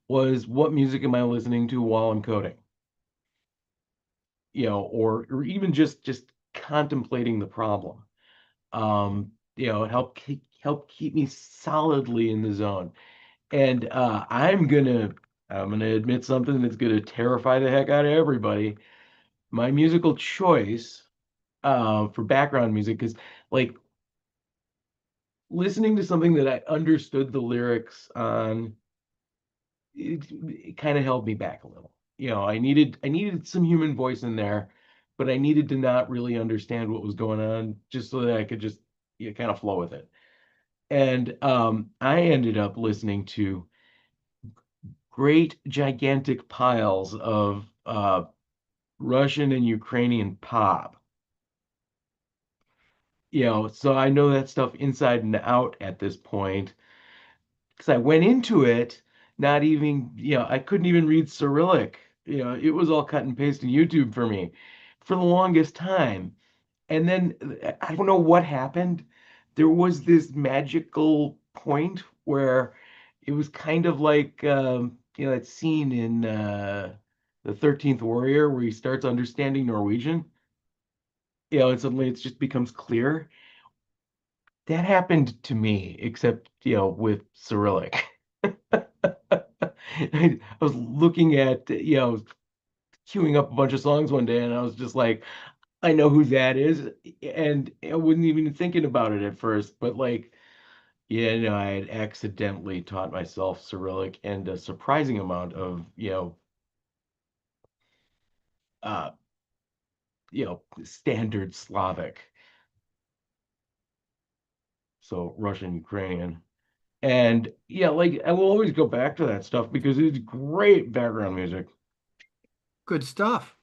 was, what music am I listening to while I'm coding? Or even just contemplating the problem. It help keep me solidly in the zone. And I'm I'm going to admit something that's going to terrify the heck out of everybody. My musical choice for background music is like listening to something that I understood the lyrics on. It kind of held me back a little. I needed some human voice in there, but I needed to not really understand what was going on just so that I could just kind of flow with it. And I ended up listening to great gigantic piles of Russian and Ukrainian pop. So I know that stuff inside and out at this point because I went into it not even, I couldn't even read Cyrillic. It was all cut and paste in YouTube for me for the longest time. And then I don't know what happened. There was this magical point where it was kind of like, that scene in The 13th Warrior where he starts understanding Norwegian, and suddenly it just becomes clear. That happened to me, except, with Cyrillic. I was looking at, queuing up a bunch of songs one day, and I was just like, I know who that is. And I wasn't even thinking about it at first, but like, yeah, no, I had accidentally taught myself Cyrillic and a surprising amount of, uh, standard Slavic. So Russian, Ukrainian. And yeah, like I will always go back to that stuff because it's great background music. Good stuff.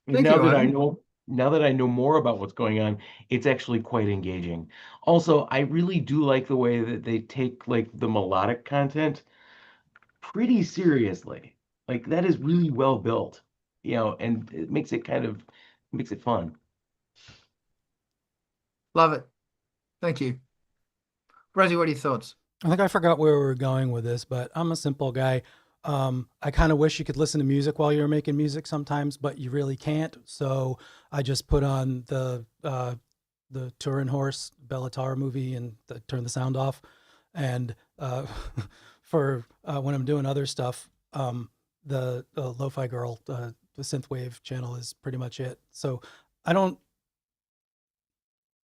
And Thank now you, that I Ivan. know now that I know more about what's going on, it's actually quite engaging. Also, I really do like the way that they take like the melodic content pretty seriously. Like that is really well built, and it makes it fun. Love it. Thank you. Rosie, what are your thoughts? I think I forgot where we were going with this, but I'm a simple guy. I kind of wish you could listen to music while you're making music sometimes, but you really can't. So I just put on the Turin Horse Bellatar movie and turn the sound off. And for when I'm doing other stuff, the Lo-Fi Girl, the synthwave channel is pretty much it. So I don't.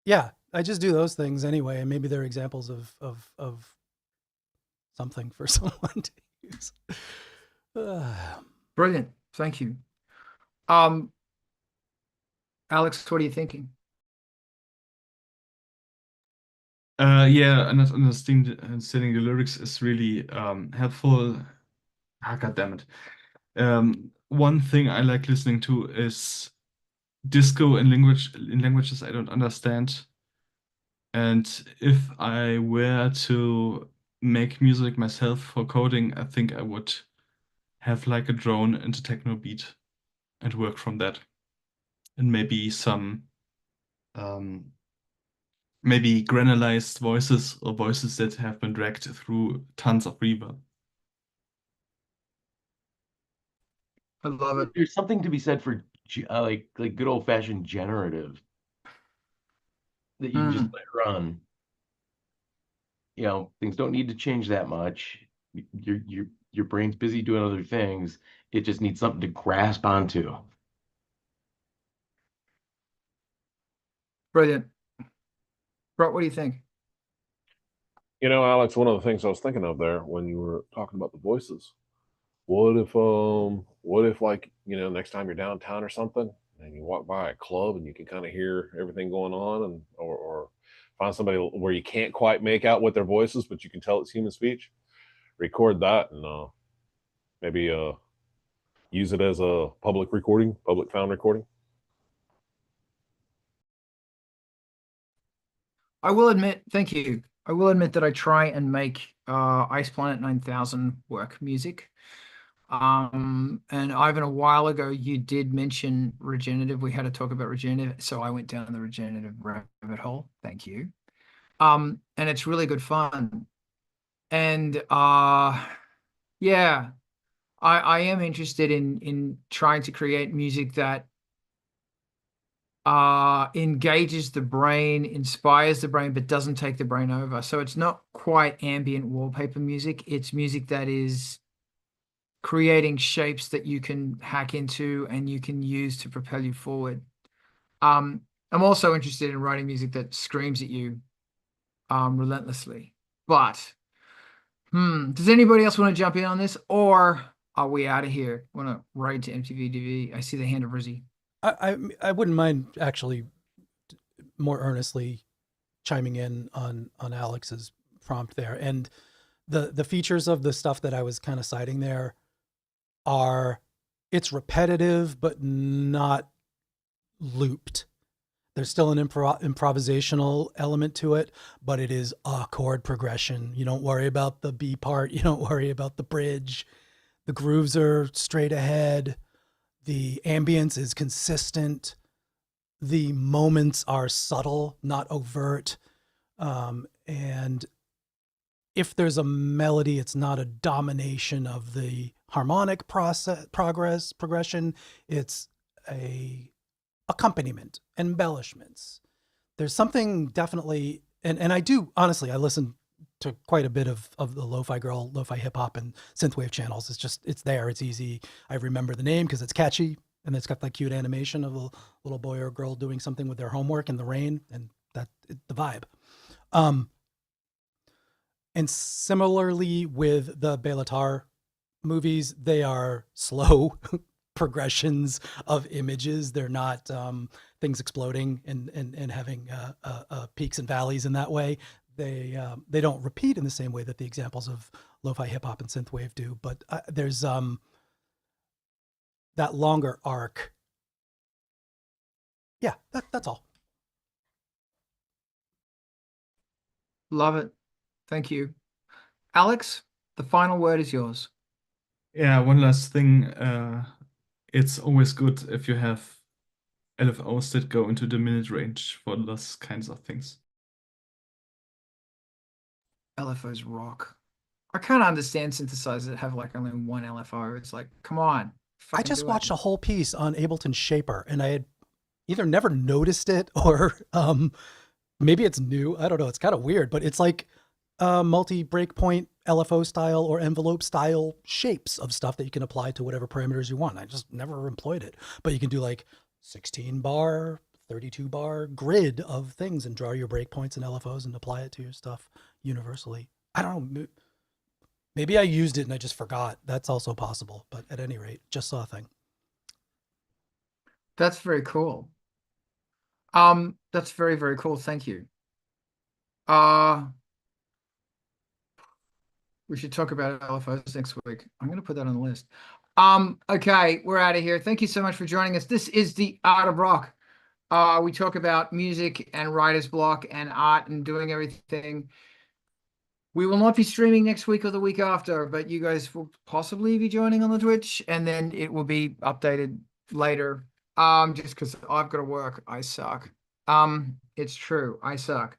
Yeah, I just do those things anyway, and maybe they're examples of something for someone to use. Brilliant. Thank you. Alex, what are you thinking? Yeah, and understanding the lyrics is really helpful. Ah, God damn it. One thing I like listening to is disco in languages I don't understand. And if I were to make music myself for coding, I think I would have like a drone into techno beat and work from that. And maybe some um, maybe granularized voices or voices that have been dragged through tons of reverb. I love it. There's something to be said for like good old fashioned generative that you can just Mm, let run. Things don't need to change that much. Your brain's busy doing other things. It just needs something to grasp onto. brilliant. Brett, what do you think? Alex, one of the things I was thinking of there when you were talking about the voices, what if like, next time you're downtown or something and you walk by a club and you can kind of hear everything going on and or find somebody where you can't quite make out what their voice is, but you can tell it's human speech, record that and maybe use it as a public found recording. I will admit, thank you. I will admit that I try and make Ice Planet 9000 work music. And Ivan, a while ago, you did mention regenerative. We had to talk about regenerative, so I went down the regenerative rabbit hole. Thank you. And it's really good fun. And yeah, I am interested in trying to create music that engages the brain, inspires the brain, but doesn't take the brain over. So it's not quite ambient wallpaper music. It's music that is creating shapes that you can hack into and you can use to propel you forward. I'm also interested in writing music that screams at you relentlessly. But does anybody else want to jump in on this, or are we out of here? Want to write to MTV TV? I see the hand of Rizzy. I wouldn't mind actually more earnestly chiming in on Alex's prompt there. And the features of the stuff that I was kind of citing there are, it's repetitive but not looped. There's still an improvisational element to it, but it is a chord progression. You don't worry about the B part. You don't worry about the bridge. The grooves are straight ahead. The ambience is consistent. The moments are subtle, not overt. And if there's a melody, it's not a domination of the harmonic progression. It's a accompaniment, embellishments. There's something definitely, and I do, honestly, I listen to quite a bit of the lo-fi girl, lo-fi hip hop and synthwave channels. It's just, it's there, it's easy. I remember the name because it's catchy and it's got that cute animation of a little boy or girl doing something with their homework in the rain, and the vibe. And similarly with the Belatar movies, they are slow progressions of images. They're not things exploding and having peaks and valleys in that way. They don't repeat in the same way that the examples of lo-fi hip hop and synthwave do, but there's that longer arc. Yeah, that's all. Love it. Thank you. Alex, the final word is yours. Yeah, one last thing. It's always good if you have LFOs that go into the minute range for those kinds of things. LFOs rock. I can't understand synthesizers that have like only one LFO. It's like, come on. I just watched a whole piece on Ableton Shaper, and I had either never noticed it or maybe it's new. I don't know. It's kind of weird, but it's like multi-breakpoint LFO style or envelope style shapes of stuff that you can apply to whatever parameters you want. I just never employed it, but you can do like 16 bar, 32 bar grid of things and draw your breakpoints and LFOs and apply it to your stuff universally. I don't know. Maybe I used it and I just forgot. That's also possible, but at any rate, just saw a thing. That's very cool. That's very, very cool. Thank you. We should talk about LFOs next week. I'm going to put that on the list. Okay, we're out of here. Thank you so much for joining us. This is the Art of Rock. We talk about music and writer's block and art and doing everything. We will not be streaming next week or the week after, but you guys will possibly be joining on the Twitch, and then it will be updated later. Just because I've got to work. I suck. It's true. I suck.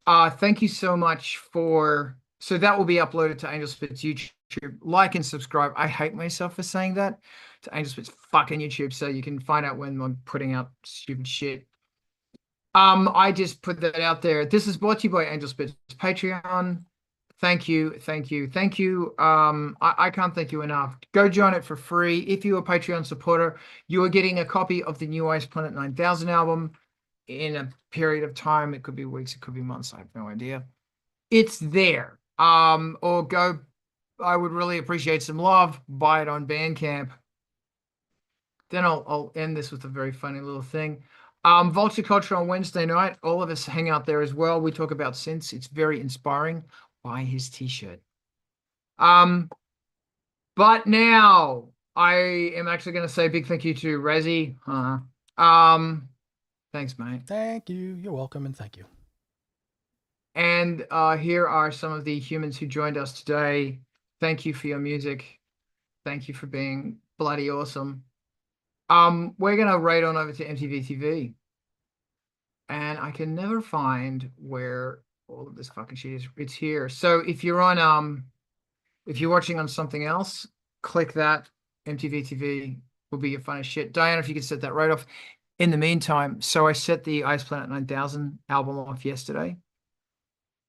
Thank you so much for... So that will be uploaded to Angelspit's YouTube. Like and subscribe. I hate myself for saying that. To Angelspit's fucking YouTube, so you can find out when I'm putting out stupid shit. I just put that out there. This is brought to you by Angelspit's Patreon. Thank you, thank you, thank you. I can't thank you enough. Go join it for free. If you're a Patreon supporter, you are getting a copy of the new Ice Planet 9000 album in a period of time. It could be weeks, it could be months. I have no idea. It's there. Or go, I would really appreciate some love. Buy it on Bandcamp. Then I'll end this with a very funny little thing. Vulture Culture on Wednesday night. All of us hang out there as well. We talk about synths. It's very inspiring. Buy his t-shirt. But now I am actually going to say a big thank you to Razi. Thanks, mate. Thank you. You're welcome, and thank you. And here are some of the humans who joined us today. Thank you for your music. Thank you for being bloody awesome. We're going to raid on over to MTV TV. And I can never find where all of this fucking shit is. It's here. So if you're on, if you're watching on something else, click that. MTV TV will be your funnest shit. Diana, if you could set that right off. In the meantime, so I set the Ice Planet 9000 album off yesterday.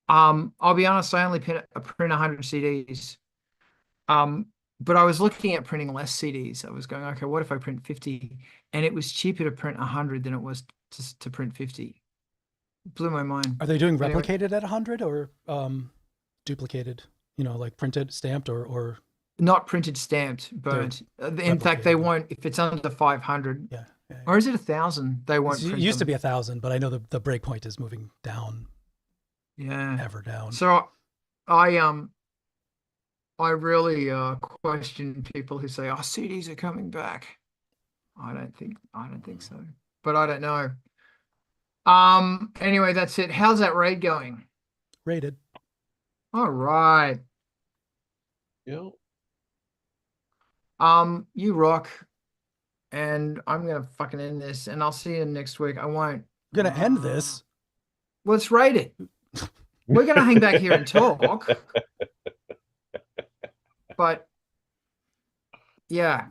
I'll be honest, I only print 100 CDs. but I was looking at printing less CDs. I was going, okay, what if I print 50? And it was cheaper to print 100 than it was to print 50. It blew my mind. Are they doing Anyway. replicated at 100 or duplicated? You know, like printed, stamped, or Not printed, stamped, but in fact, they replicated. won't, if it's under 500, yeah. or is it 1,000? They won't It print used to them. be 1,000, but I know the break point is moving down, Yeah. ever down. So I really question people who say, "Oh, CDs are coming back." I don't think so, but I don't know. Anyway, that's it. How's that raid going? Rated. All right. Yeah. You rock, and I'm gonna fucking end this, and I'll see you next week. I won't. We're gonna end this. Let's rate it. We're gonna hang back here and talk, but yeah,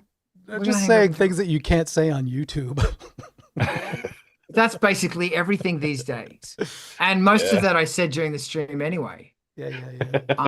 They're we're just gonna hang saying back. things that you can't say on YouTube. That's basically everything these days, and most Yeah. of that I said during the stream anyway. Yeah.